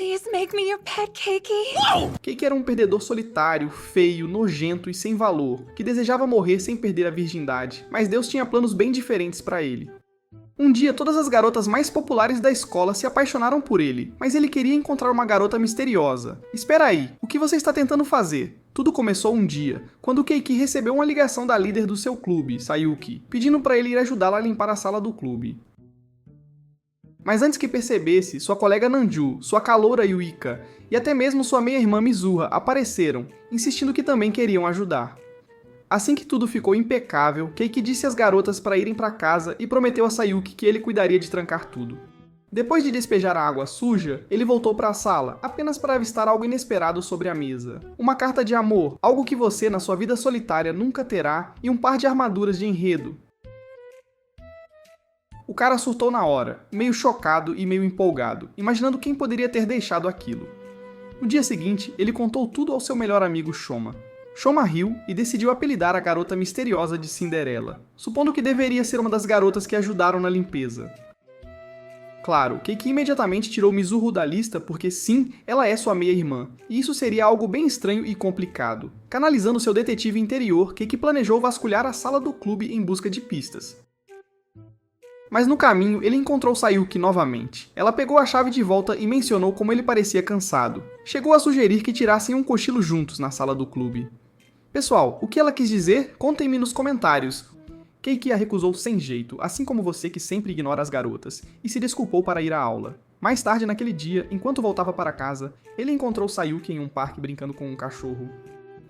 Please make me your pet, Keiki. Keiki era um perdedor solitário, feio, nojento e sem valor, que desejava morrer sem perder a virgindade, mas Deus tinha planos bem diferentes para ele. Um dia, todas as garotas mais populares da escola se apaixonaram por ele, mas ele queria encontrar uma garota misteriosa. Espera aí, o que você está tentando fazer? Tudo começou um dia, quando Keiki recebeu uma ligação da líder do seu clube, Sayuki, pedindo para ele ir ajudá-la a limpar a sala do clube. Mas antes que percebesse, sua colega Nanju, sua caloura Yuika e até mesmo sua meia-irmã Mizuha apareceram, insistindo que também queriam ajudar. Assim que tudo ficou impecável, Keiki disse às garotas para irem para casa e prometeu a Sayuki que ele cuidaria de trancar tudo. Depois de despejar a água suja, ele voltou para a sala, apenas para avistar algo inesperado sobre a mesa. Uma carta de amor, algo que você na sua vida solitária nunca terá, e um par de armaduras de enredo. O cara surtou na hora, meio chocado e meio empolgado, imaginando quem poderia ter deixado aquilo. No dia seguinte, ele contou tudo ao seu melhor amigo Shoma. Shoma riu e decidiu apelidar a garota misteriosa de Cinderela, supondo que deveria ser uma das garotas que ajudaram na limpeza. Claro, Keiki imediatamente tirou Mizuho da lista porque sim, ela é sua meia-irmã, e isso seria algo bem estranho e complicado. Canalizando seu detetive interior, Keiki planejou vasculhar a sala do clube em busca de pistas. Mas no caminho, ele encontrou Sayuki novamente. Ela pegou a chave de volta e mencionou como ele parecia cansado. Chegou a sugerir que tirassem um cochilo juntos na sala do clube. Pessoal, o que ela quis dizer? Contem-me nos comentários. Keiki a recusou sem jeito, assim como você que sempre ignora as garotas, e se desculpou para ir à aula. Mais tarde naquele dia, enquanto voltava para casa, ele encontrou Sayuki em um parque brincando com um cachorro.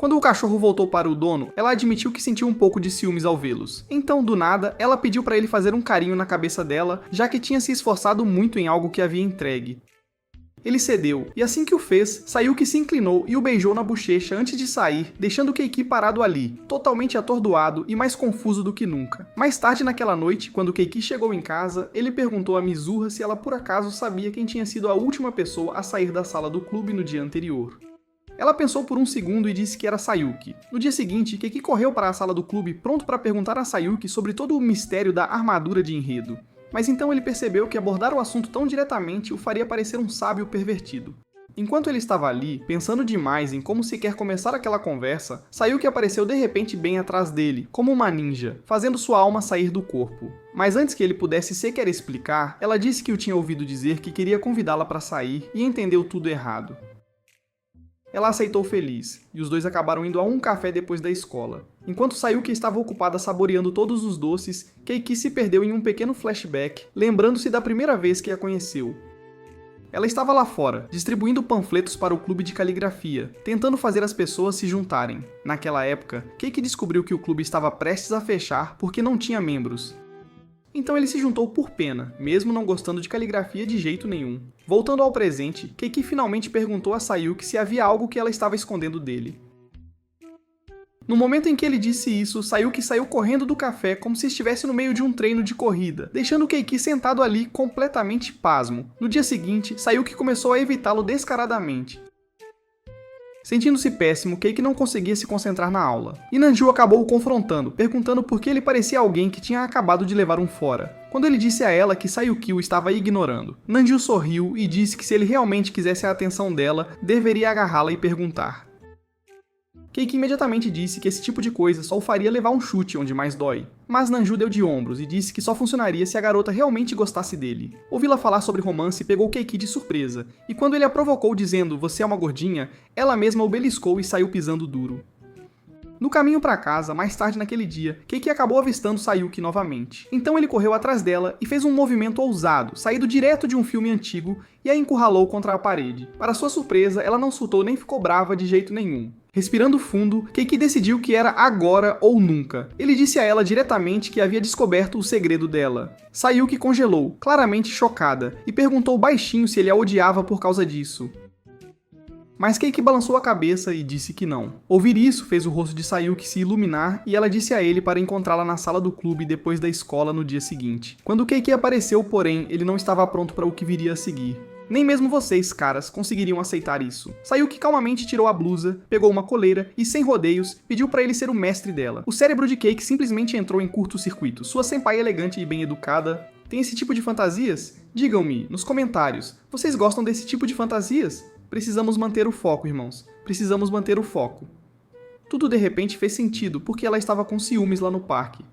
Quando o cachorro voltou para o dono, ela admitiu que sentiu um pouco de ciúmes ao vê-los. Então, do nada, ela pediu para ele fazer um carinho na cabeça dela, já que tinha se esforçado muito em algo que havia entregue. Ele cedeu, e assim que o fez, Sayuki se inclinou e o beijou na bochecha antes de sair, deixando Keiki parado ali, totalmente atordoado e mais confuso do que nunca. Mais tarde naquela noite, quando Keiki chegou em casa, ele perguntou a Mizuha se ela por acaso sabia quem tinha sido a última pessoa a sair da sala do clube no dia anterior. Ela pensou por um segundo e disse que era Sayuki. No dia seguinte, Keiki correu para a sala do clube pronto para perguntar a Sayuki sobre todo o mistério da armadura de enredo. Mas então ele percebeu que abordar o assunto tão diretamente o faria parecer um sábio pervertido. Enquanto ele estava ali, pensando demais em como sequer começar aquela conversa, Sayuki apareceu de repente bem atrás dele, como uma ninja, fazendo sua alma sair do corpo. Mas antes que ele pudesse sequer explicar, ela disse que o tinha ouvido dizer que queria convidá-la para sair e entendeu tudo errado. Ela aceitou feliz, e os dois acabaram indo a um café depois da escola. Enquanto Sayuki estava ocupada saboreando todos os doces, Keiki se perdeu em um pequeno flashback, lembrando-se da primeira vez que a conheceu. Ela estava lá fora, distribuindo panfletos para o clube de caligrafia, tentando fazer as pessoas se juntarem. Naquela época, Keiki descobriu que o clube estava prestes a fechar porque não tinha membros. Então ele se juntou por pena, mesmo não gostando de caligrafia de jeito nenhum. Voltando ao presente, Keiki finalmente perguntou a Sayuki se havia algo que ela estava escondendo dele. No momento em que ele disse isso, Sayuki saiu correndo do café como se estivesse no meio de um treino de corrida, deixando Keiki sentado ali completamente pasmo. No dia seguinte, Sayuki começou a evitá-lo descaradamente. Sentindo-se péssimo, Keiki não conseguia se concentrar na aula. E Nanju acabou o confrontando, perguntando por que ele parecia alguém que tinha acabado de levar um fora, quando ele disse a ela que Sayuki o estava ignorando. Nanju sorriu e disse que se ele realmente quisesse a atenção dela, deveria agarrá-la e perguntar. Keiki imediatamente disse que esse tipo de coisa só o faria levar um chute onde mais dói. Mas Nanju deu de ombros e disse que só funcionaria se a garota realmente gostasse dele. Ouvi-la falar sobre romance pegou Keiki de surpresa, e quando ele a provocou dizendo "você é uma gordinha", ela mesma o beliscou e saiu pisando duro. No caminho para casa, mais tarde naquele dia, Keiki acabou avistando Sayuki novamente. Então ele correu atrás dela e fez um movimento ousado, saído direto de um filme antigo, e a encurralou contra a parede. Para sua surpresa, ela não surtou nem ficou brava de jeito nenhum. Respirando fundo, Keiki decidiu que era agora ou nunca. Ele disse a ela diretamente que havia descoberto o segredo dela. Sayuki congelou, claramente chocada, e perguntou baixinho se ele a odiava por causa disso. Mas Keiki balançou a cabeça e disse que não. Ouvir isso fez o rosto de Sayuki se iluminar e ela disse a ele para encontrá-la na sala do clube depois da escola no dia seguinte. Quando Keiki apareceu, porém, ele não estava pronto para o que viria a seguir. Nem mesmo vocês, caras, conseguiriam aceitar isso. Sayuki calmamente tirou a blusa, pegou uma coleira e, sem rodeios, pediu para ele ser o mestre dela. O cérebro de Keiki simplesmente entrou em curto-circuito. Sua senpai elegante e bem educada Tem esse tipo de fantasias? Digam-me nos comentários. Vocês gostam desse tipo de fantasias? Precisamos manter o foco, irmãos. Precisamos manter o foco. Tudo de repente fez sentido porque ela estava com ciúmes lá no parque.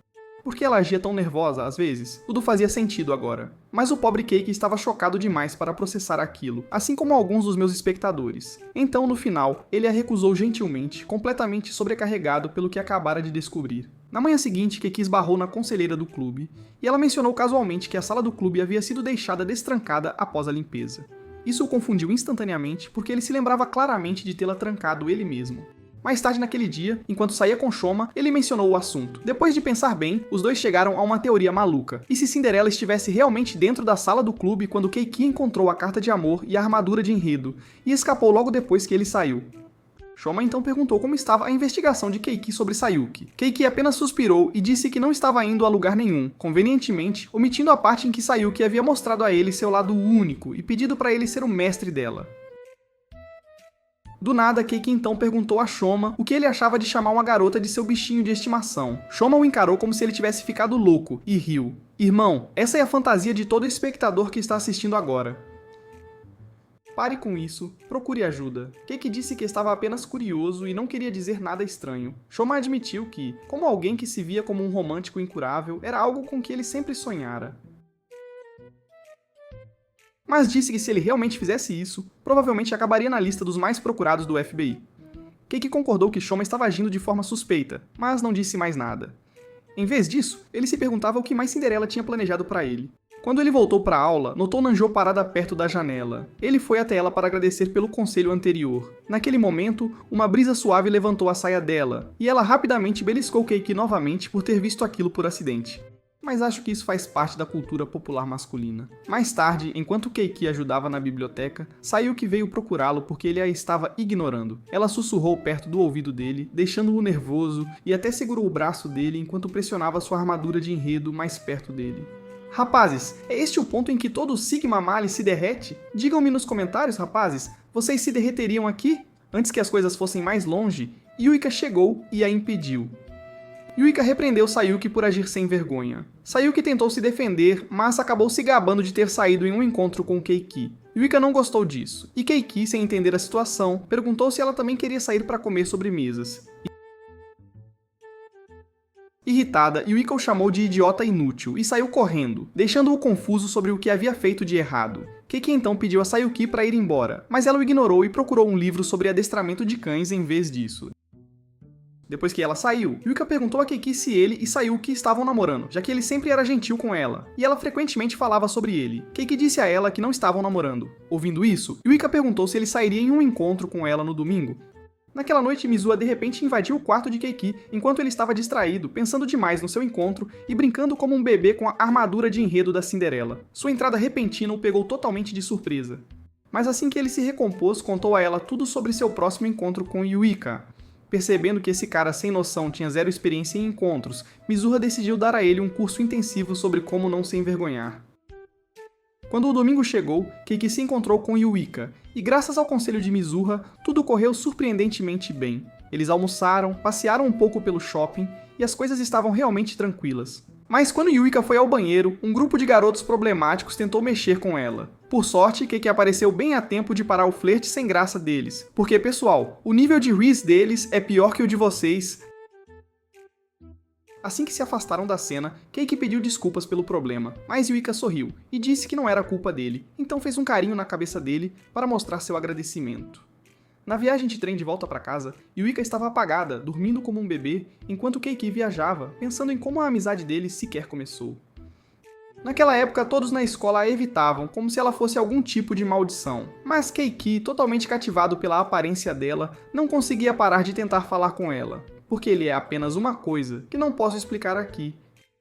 Por que ela agia tão nervosa, às vezes? Tudo fazia sentido agora. Mas o pobre Cake estava chocado demais para processar aquilo, assim como alguns dos meus espectadores. Então, no final, ele a recusou gentilmente, completamente sobrecarregado pelo que acabara de descobrir. Na manhã seguinte, Cake esbarrou na conselheira do clube, e ela mencionou casualmente que a sala do clube havia sido deixada destrancada após a limpeza. Isso o confundiu instantaneamente, porque ele se lembrava claramente de tê-la trancado ele mesmo. Mais tarde naquele dia, enquanto saía com Shoma, ele mencionou o assunto. Depois de pensar bem, os dois chegaram a uma teoria maluca. E se Cinderela estivesse realmente dentro da sala do clube quando Keiki encontrou a carta de amor e a armadura de enredo, e escapou logo depois que ele saiu? Shoma então perguntou como estava a investigação de Keiki sobre Sayuki. Keiki apenas suspirou e disse que não estava indo a lugar nenhum, convenientemente omitindo a parte em que Sayuki havia mostrado a ele seu lado único e pedido para ele ser o mestre dela. Do nada, Keiki então perguntou a Shoma o que ele achava de chamar uma garota de seu bichinho de estimação. Shoma o encarou como se ele tivesse ficado louco e riu. Irmão, essa é a fantasia de todo espectador que está assistindo agora. Pare com isso, procure ajuda. Keiki disse que estava apenas curioso e não queria dizer nada estranho. Shoma admitiu que, como alguém que se via como um romântico incurável, era algo com que ele sempre sonhara. Mas disse que se ele realmente fizesse isso, provavelmente acabaria na lista dos mais procurados do FBI. Keiki concordou que Shoma estava agindo de forma suspeita, mas não disse mais nada. Em vez disso, ele se perguntava o que mais Cinderela tinha planejado para ele. Quando ele voltou para a aula, notou Nanjo parada perto da janela. Ele foi até ela para agradecer pelo conselho anterior. Naquele momento, uma brisa suave levantou a saia dela, e ela rapidamente beliscou Keiki novamente por ter visto aquilo por acidente. Mas acho que isso faz parte da cultura popular masculina. Mais tarde, enquanto Keiki ajudava na biblioteca, Sayuki veio procurá-lo porque ele a estava ignorando. Ela sussurrou perto do ouvido dele, deixando-o nervoso, e até segurou o braço dele enquanto pressionava sua armadura de enredo mais perto dele. Rapazes, é este o ponto em que todo o Sigma Mali se derrete? Digam-me nos comentários, rapazes, vocês se derreteriam aqui? Antes que as coisas fossem mais longe, Yuika chegou e a impediu. Yuika repreendeu Sayuki por agir sem vergonha. Sayuki tentou se defender, mas acabou se gabando de ter saído em um encontro com Keiki. Yuika não gostou disso, e Keiki, sem entender a situação, perguntou se ela também queria sair para comer sobremesas. Irritada, Yuika o chamou de idiota inútil e saiu correndo, deixando-o confuso sobre o que havia feito de errado. Keiki então pediu a Sayuki para ir embora, mas ela o ignorou e procurou um livro sobre adestramento de cães em vez disso. Depois que ela saiu, Yuika perguntou a Keiki se ele e Sayuki estavam namorando, já que ele sempre era gentil com ela, e ela frequentemente falava sobre ele. Keiki disse a ela que não estavam namorando. Ouvindo isso, Yuika perguntou se ele sairia em um encontro com ela no domingo. Naquela noite, Mizua de repente invadiu o quarto de Keiki enquanto ele estava distraído, pensando demais no seu encontro e brincando como um bebê com a armadura de enredo da Cinderela. Sua entrada repentina o pegou totalmente de surpresa. Mas assim que ele se recompôs, contou a ela tudo sobre seu próximo encontro com Yuika. Percebendo que esse cara sem noção tinha zero experiência em encontros, Mizura decidiu dar a ele um curso intensivo sobre como não se envergonhar. Quando o domingo chegou, Keiki se encontrou com Yuika, e graças ao conselho de Mizura, tudo correu surpreendentemente bem. Eles almoçaram, passearam um pouco pelo shopping, e as coisas estavam realmente tranquilas. Mas quando Yuika foi ao banheiro, um grupo de garotos problemáticos tentou mexer com ela. Por sorte, Keiki apareceu bem a tempo de parar o flerte sem graça deles. Porque, pessoal, o nível de Riz deles é pior que o de vocês. Assim que se afastaram da cena, Keiki pediu desculpas pelo problema, mas Yuika sorriu e disse que não era culpa dele, então fez um carinho na cabeça dele para mostrar seu agradecimento. Na viagem de trem de volta para casa, Yuika estava apagada, dormindo como um bebê, enquanto Keiki viajava, pensando em como a amizade deles sequer começou. Naquela época, todos na escola a evitavam, como se ela fosse algum tipo de maldição. Mas Keiki, totalmente cativado pela aparência dela, não conseguia parar de tentar falar com ela, porque ele é apenas uma coisa que não posso explicar aqui.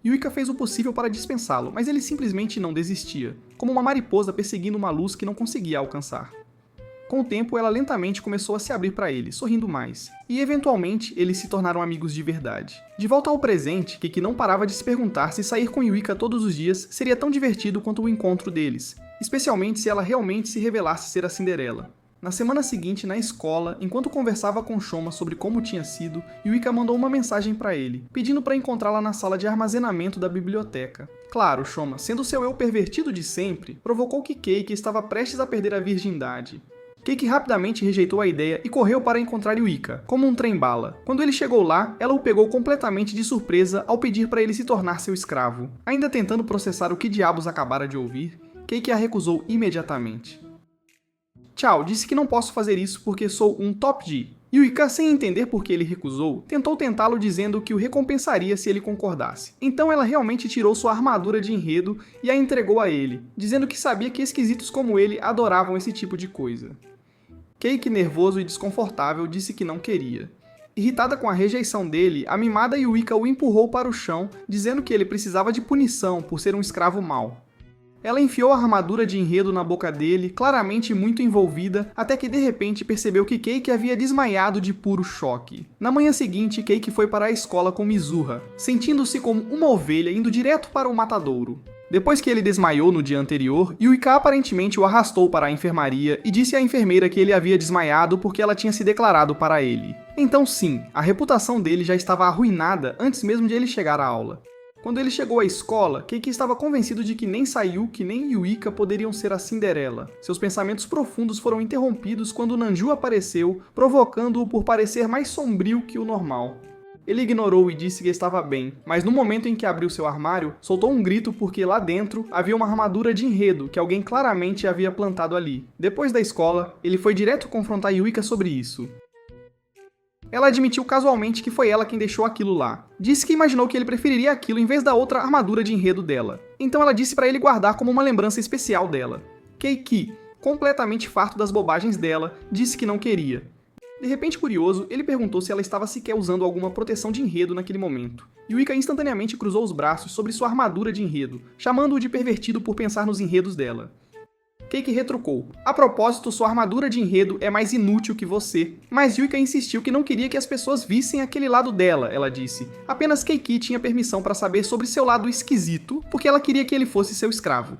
Yuika fez o possível para dispensá-lo, mas ele simplesmente não desistia, como uma mariposa perseguindo uma luz que não conseguia alcançar. Com o tempo, ela lentamente começou a se abrir para ele, sorrindo mais. E, eventualmente, eles se tornaram amigos de verdade. De volta ao presente, Keiki não parava de se perguntar se sair com Yuika todos os dias seria tão divertido quanto o encontro deles, especialmente se ela realmente se revelasse ser a Cinderela. Na semana seguinte, na escola, enquanto conversava com Shoma sobre como tinha sido, Yuika mandou uma mensagem para ele, pedindo para encontrá-la na sala de armazenamento da biblioteca. Claro, Shoma, sendo seu eu pervertido de sempre, provocou que Keiki estava prestes a perder a virgindade. Keiki rapidamente rejeitou a ideia e correu para encontrar Yuika, como um trem-bala. Quando ele chegou lá, ela o pegou completamente de surpresa ao pedir para ele se tornar seu escravo. Ainda tentando processar o que diabos acabara de ouvir, Keiki a recusou imediatamente. Tchau, disse que não posso fazer isso porque sou um top G. Yuika, sem entender por que ele recusou, tentou tentá-lo dizendo que o recompensaria se ele concordasse. Então ela realmente tirou sua armadura de enredo e a entregou a ele, dizendo que sabia que esquisitos como ele adoravam esse tipo de coisa. Keiki, nervoso e desconfortável, disse que não queria. Irritada com a rejeição dele, a mimada Yuika o empurrou para o chão, dizendo que ele precisava de punição por ser um escravo mau. Ela enfiou a armadura de enredo na boca dele, claramente muito envolvida, até que de repente percebeu que Keiki havia desmaiado de puro choque. Na manhã seguinte, Keiki foi para a escola com Mizuha, sentindo-se como uma ovelha indo direto para o matadouro. Depois que ele desmaiou no dia anterior, Yuika aparentemente o arrastou para a enfermaria e disse à enfermeira que ele havia desmaiado porque ela tinha se declarado para ele. Então sim, a reputação dele já estava arruinada antes mesmo de ele chegar à aula. Quando ele chegou à escola, Keiki estava convencido de que nem Sayuki nem Yuika poderiam ser a Cinderela. Seus pensamentos profundos foram interrompidos quando Nanju apareceu, provocando-o por parecer mais sombrio que o normal. Ele ignorou e disse que estava bem, mas no momento em que abriu seu armário, soltou um grito porque lá dentro havia uma armadura de enredo que alguém claramente havia plantado ali. Depois da escola, ele foi direto confrontar Yuika sobre isso. Ela admitiu casualmente que foi ela quem deixou aquilo lá. Disse que imaginou que ele preferiria aquilo em vez da outra armadura de enredo dela. Então ela disse para ele guardar como uma lembrança especial dela. Keiki, completamente farto das bobagens dela, disse que não queria. De repente curioso, ele perguntou se ela estava sequer usando alguma proteção de enredo naquele momento. Yuika instantaneamente cruzou os braços sobre sua armadura de enredo, chamando-o de pervertido por pensar nos enredos dela. Keiki retrucou. A propósito, sua armadura de enredo é mais inútil que você. Mas Yuika insistiu que não queria que as pessoas vissem aquele lado dela, ela disse. Apenas Keiki tinha permissão para saber sobre seu lado esquisito, porque ela queria que ele fosse seu escravo.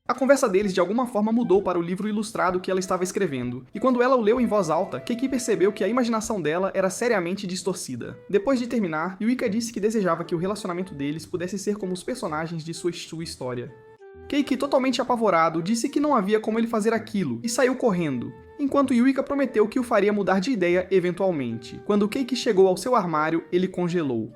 A conversa deles de alguma forma mudou para o livro ilustrado que ela estava escrevendo, e quando ela o leu em voz alta, Keiki percebeu que a imaginação dela era seriamente distorcida. Depois de terminar, Yuika disse que desejava que o relacionamento deles pudesse ser como os personagens de sua história. Keiki, totalmente apavorado, disse que não havia como ele fazer aquilo e saiu correndo, enquanto Yuika prometeu que o faria mudar de ideia eventualmente. Quando Keiki chegou ao seu armário, ele congelou.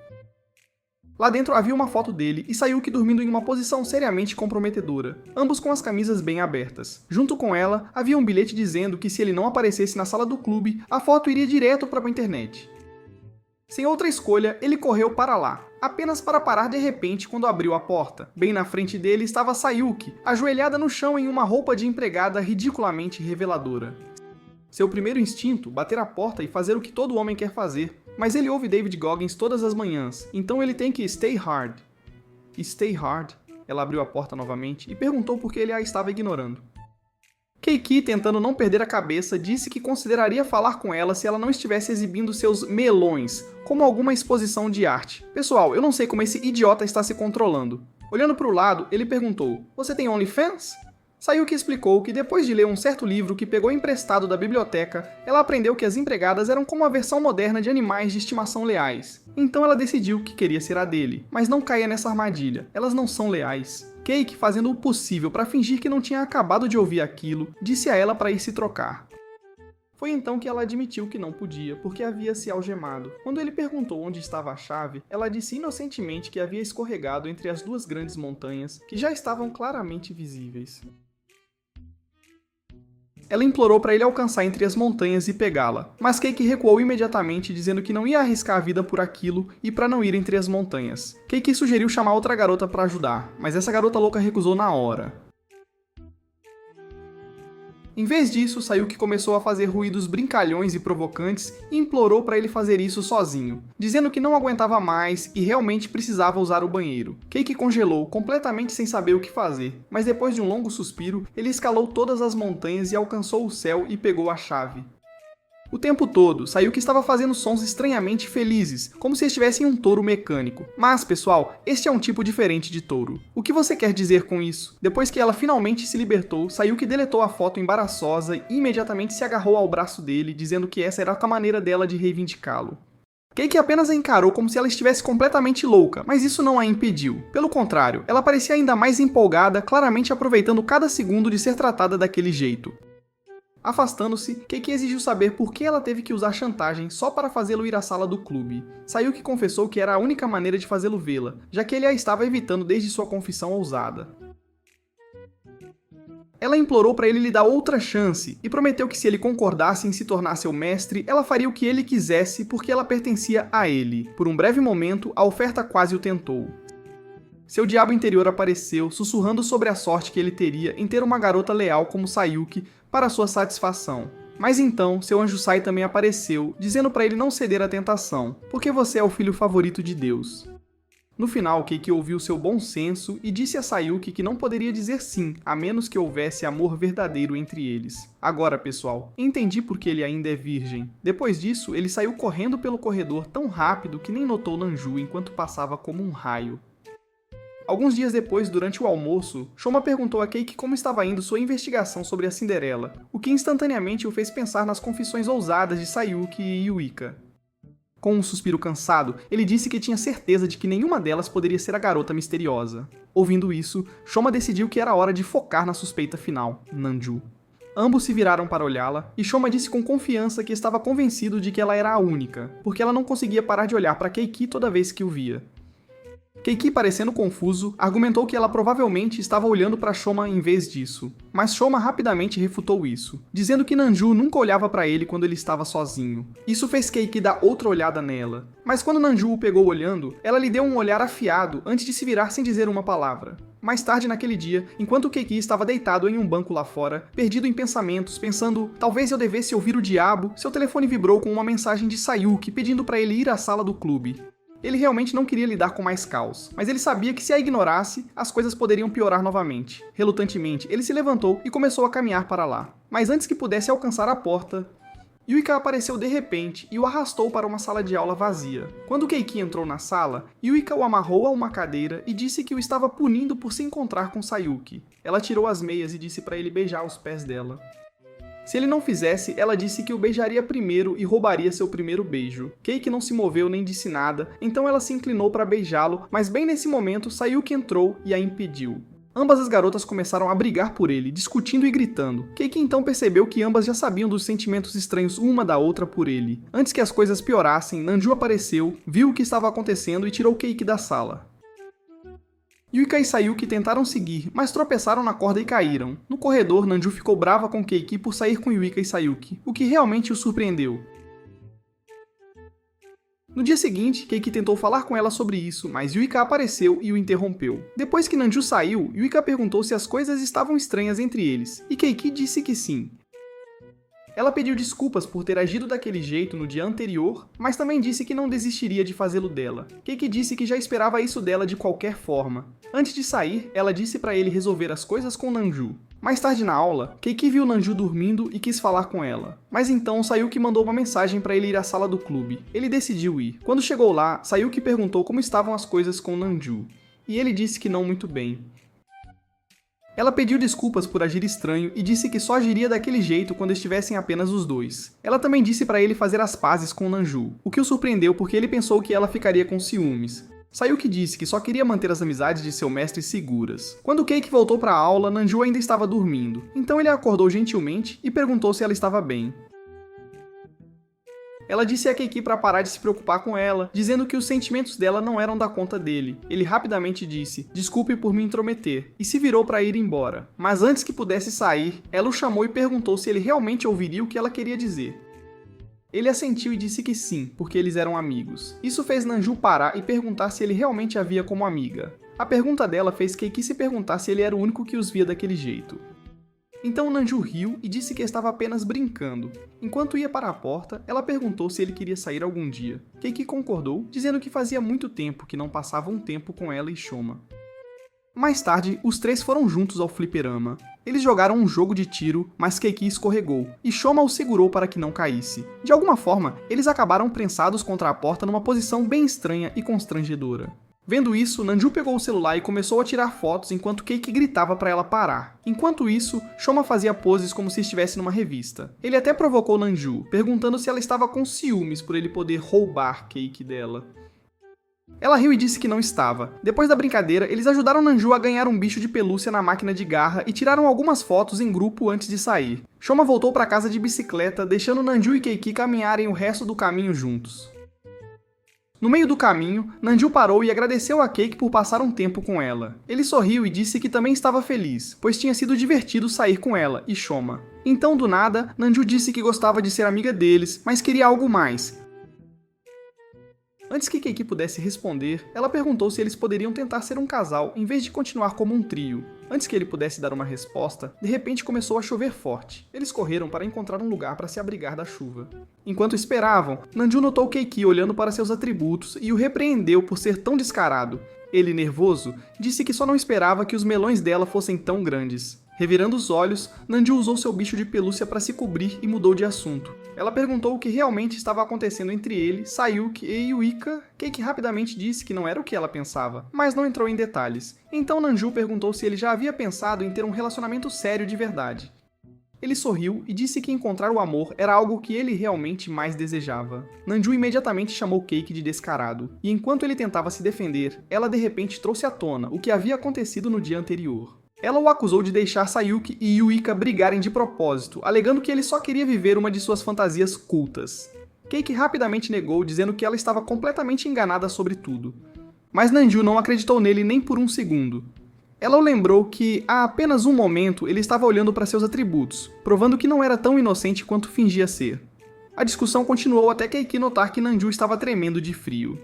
Lá dentro havia uma foto dele e Sayuki dormindo em uma posição seriamente comprometedora, ambos com as camisas bem abertas. Junto com ela, havia um bilhete dizendo que se ele não aparecesse na sala do clube, a foto iria direto para a internet. Sem outra escolha, ele correu para lá, apenas para parar de repente quando abriu a porta. Bem na frente dele estava Sayuki, ajoelhada no chão em uma roupa de empregada ridiculamente reveladora. Seu primeiro instinto, bater a porta e fazer o que todo homem quer fazer, mas ele ouve David Goggins todas as manhãs, então ele tem que stay hard. Stay hard? Ela abriu a porta novamente e perguntou por que ele a estava ignorando. Keiki, tentando não perder a cabeça, disse que consideraria falar com ela se ela não estivesse exibindo seus melões, como alguma exposição de arte. Pessoal, eu não sei como esse idiota está se controlando. Olhando para o lado, ele perguntou, você tem OnlyFans? Sayuki explicou que depois de ler um certo livro que pegou emprestado da biblioteca, ela aprendeu que as empregadas eram como a versão moderna de animais de estimação leais. Então ela decidiu que queria ser a dele, mas não caia nessa armadilha, elas não são leais. Keiki, fazendo o possível para fingir que não tinha acabado de ouvir aquilo, disse a ela para ir se trocar. Foi então que ela admitiu que não podia, porque havia se algemado. Quando ele perguntou onde estava a chave, ela disse inocentemente que havia escorregado entre as duas grandes montanhas, que já estavam claramente visíveis. Ela implorou para ele alcançar entre as montanhas e pegá-la, mas Keiki recuou imediatamente, dizendo que não ia arriscar a vida por aquilo e para não ir entre as montanhas. Keiki sugeriu chamar outra garota para ajudar, mas essa garota louca recusou na hora. Em vez disso, Sayuki começou a fazer ruídos brincalhões e provocantes e implorou para ele fazer isso sozinho, dizendo que não aguentava mais e realmente precisava usar o banheiro. Keiki congelou, completamente sem saber o que fazer, mas depois de um longo suspiro, ele escalou todas as montanhas e alcançou o céu e pegou a chave. O tempo todo, Sayuki estava fazendo sons estranhamente felizes, como se estivesse em um touro mecânico. Mas, pessoal, este é um tipo diferente de touro. O que você quer dizer com isso? Depois que ela finalmente se libertou, Sayuki deletou a foto embaraçosa e imediatamente se agarrou ao braço dele, dizendo que essa era a maneira dela de reivindicá-lo. Keiki apenas a encarou como se ela estivesse completamente louca, mas isso não a impediu. Pelo contrário, ela parecia ainda mais empolgada, claramente aproveitando cada segundo de ser tratada daquele jeito. Afastando-se, Keiki exigiu saber por que ela teve que usar chantagem só para fazê-lo ir à sala do clube. Sayuki confessou que era a única maneira de fazê-lo vê-la, já que ele a estava evitando desde sua confissão ousada. Ela implorou para ele lhe dar outra chance e prometeu que se ele concordasse em se tornar seu mestre, ela faria o que ele quisesse porque ela pertencia a ele. Por um breve momento, a oferta quase o tentou. Seu diabo interior apareceu, sussurrando sobre a sorte que ele teria em ter uma garota leal como Sayuki para sua satisfação. Mas então, seu anjo Sai também apareceu, dizendo para ele não ceder à tentação, porque você é o filho favorito de Deus. No final, Keiki ouviu seu bom senso e disse a Sayuki que não poderia dizer sim, a menos que houvesse amor verdadeiro entre eles. Agora, pessoal, entendi por que ele ainda é virgem. Depois disso, ele saiu correndo pelo corredor tão rápido que nem notou Nanju enquanto passava como um raio. Alguns dias depois, durante o almoço, Shoma perguntou a Keiki como estava indo sua investigação sobre a Cinderela, o que instantaneamente o fez pensar nas confissões ousadas de Sayuki e Yuika. Com um suspiro cansado, ele disse que tinha certeza de que nenhuma delas poderia ser a garota misteriosa. Ouvindo isso, Shoma decidiu que era hora de focar na suspeita final, Nanju. Ambos se viraram para olhá-la, e Shoma disse com confiança que estava convencido de que ela era a única, porque ela não conseguia parar de olhar para Keiki toda vez que o via. Keiki, parecendo confuso, argumentou que ela provavelmente estava olhando para Shoma em vez disso, mas Shoma rapidamente refutou isso, dizendo que Nanju nunca olhava para ele quando ele estava sozinho. Isso fez Keiki dar outra olhada nela, mas quando Nanju o pegou olhando, ela lhe deu um olhar afiado antes de se virar sem dizer uma palavra. Mais tarde naquele dia, enquanto Keiki estava deitado em um banco lá fora, perdido em pensamentos, pensando, talvez eu devesse ouvir o diabo, seu telefone vibrou com uma mensagem de Sayuki pedindo para ele ir à sala do clube. Ele realmente não queria lidar com mais caos, mas ele sabia que se a ignorasse, as coisas poderiam piorar novamente. Relutantemente, ele se levantou e começou a caminhar para lá. Mas antes que pudesse alcançar a porta, Yuika apareceu de repente e o arrastou para uma sala de aula vazia. Quando Keiki entrou na sala, Yuika o amarrou a uma cadeira e disse que o estava punindo por se encontrar com Sayuki. Ela tirou as meias e disse para ele beijar os pés dela. Se ele não fizesse, ela disse que o beijaria primeiro e roubaria seu primeiro beijo. Keiki não se moveu nem disse nada, então ela se inclinou para beijá-lo, mas bem nesse momento Sayuki entrou e a impediu. Ambas as garotas começaram a brigar por ele, discutindo e gritando. Keiki então percebeu que ambas já sabiam dos sentimentos estranhos uma da outra por ele. Antes que as coisas piorassem, Nanju apareceu, viu o que estava acontecendo e tirou Keiki da sala. Yuika e Sayuki tentaram seguir, mas tropeçaram na corda e caíram. No corredor, Nanju ficou brava com Keiki por sair com Yuika e Sayuki, o que realmente o surpreendeu. No dia seguinte, Keiki tentou falar com ela sobre isso, mas Yuika apareceu e o interrompeu. Depois que Nanju saiu, Yuika perguntou se as coisas estavam estranhas entre eles, e Keiki disse que sim. Ela pediu desculpas por ter agido daquele jeito no dia anterior, mas também disse que não desistiria de fazê-lo dela. Keiki disse que já esperava isso dela de qualquer forma. Antes de sair, ela disse para ele resolver as coisas com Nanju. Mais tarde na aula, Keiki viu Nanju dormindo e quis falar com ela. Mas então Sayuki mandou uma mensagem para ele ir à sala do clube. Ele decidiu ir. Quando chegou lá, Sayuki perguntou como estavam as coisas com Nanju. E ele disse que não muito bem. Ela pediu desculpas por agir estranho e disse que só agiria daquele jeito quando estivessem apenas os dois. Ela também disse para ele fazer as pazes com Nanju, o que o surpreendeu porque ele pensou que ela ficaria com ciúmes. Sayuki disse que só queria manter as amizades de seu mestre seguras. Quando Keiki voltou para a aula, Nanju ainda estava dormindo, então ele a acordou gentilmente e perguntou se ela estava bem. Ela disse a Keiki para parar de se preocupar com ela, dizendo que os sentimentos dela não eram da conta dele. Ele rapidamente disse, desculpe por me intrometer, e se virou para ir embora. Mas antes que pudesse sair, ela o chamou e perguntou se ele realmente ouviria o que ela queria dizer. Ele assentiu e disse que sim, porque eles eram amigos. Isso fez Nanju parar e perguntar se ele realmente a via como amiga. A pergunta dela fez Keiki se perguntar se ele era o único que os via daquele jeito. Então Nanju riu e disse que estava apenas brincando. Enquanto ia para a porta, ela perguntou se ele queria sair algum dia. Keiki concordou, dizendo que fazia muito tempo que não passava um tempo com ela e Shoma. Mais tarde, os três foram juntos ao fliperama. Eles jogaram um jogo de tiro, mas Keiki escorregou, e Shoma o segurou para que não caísse. De alguma forma, eles acabaram prensados contra a porta numa posição bem estranha e constrangedora. Vendo isso, Nanju pegou o celular e começou a tirar fotos enquanto Keiki gritava para ela parar. Enquanto isso, Shoma fazia poses como se estivesse numa revista. Ele até provocou Nanju, perguntando se ela estava com ciúmes por ele poder roubar Keiki dela. Ela riu e disse que não estava. Depois da brincadeira, eles ajudaram Nanju a ganhar um bicho de pelúcia na máquina de garra e tiraram algumas fotos em grupo antes de sair. Shoma voltou para casa de bicicleta, deixando Nanju e Keiki caminharem o resto do caminho juntos. No meio do caminho, Nanju parou e agradeceu a Keiki por passar um tempo com ela. Ele sorriu e disse que também estava feliz, pois tinha sido divertido sair com ela e Shoma. Então, do nada, Nanju disse que gostava de ser amiga deles, mas queria algo mais. Antes que Keiki pudesse responder, ela perguntou se eles poderiam tentar ser um casal em vez de continuar como um trio. Antes que ele pudesse dar uma resposta, de repente começou a chover forte. Eles correram para encontrar um lugar para se abrigar da chuva. Enquanto esperavam, Nanju notou Keiki olhando para seus atributos e o repreendeu por ser tão descarado. Ele, nervoso, disse que só não esperava que os melões dela fossem tão grandes. Revirando os olhos, Nanju usou seu bicho de pelúcia para se cobrir e mudou de assunto. Ela perguntou o que realmente estava acontecendo entre ele, Sayuki e Yuika. Keiki rapidamente disse que não era o que ela pensava, mas não entrou em detalhes. Então Nanju perguntou se ele já havia pensado em ter um relacionamento sério de verdade. Ele sorriu e disse que encontrar o amor era algo que ele realmente mais desejava. Nanju imediatamente chamou Keiki de descarado, e enquanto ele tentava se defender, ela de repente trouxe à tona o que havia acontecido no dia anterior. Ela o acusou de deixar Sayuki e Yuika brigarem de propósito, alegando que ele só queria viver uma de suas fantasias cultas. Keiki rapidamente negou, dizendo que ela estava completamente enganada sobre tudo. Mas Nanju não acreditou nele nem por um segundo. Ela o lembrou que, há apenas um momento, ele estava olhando para seus atributos, provando que não era tão inocente quanto fingia ser. A discussão continuou até Keiki notar que Nanju estava tremendo de frio.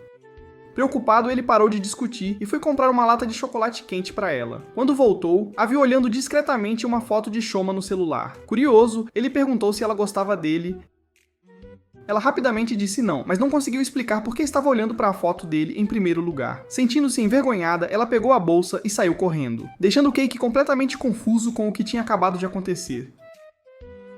Preocupado, ele parou de discutir e foi comprar uma lata de chocolate quente para ela. Quando voltou, a viu olhando discretamente uma foto de Shoma no celular. Curioso, ele perguntou se ela gostava dele. Ela rapidamente disse não, mas não conseguiu explicar por que estava olhando para a foto dele em primeiro lugar. Sentindo-se envergonhada, ela pegou a bolsa e saiu correndo, deixando Keiki completamente confuso com o que tinha acabado de acontecer.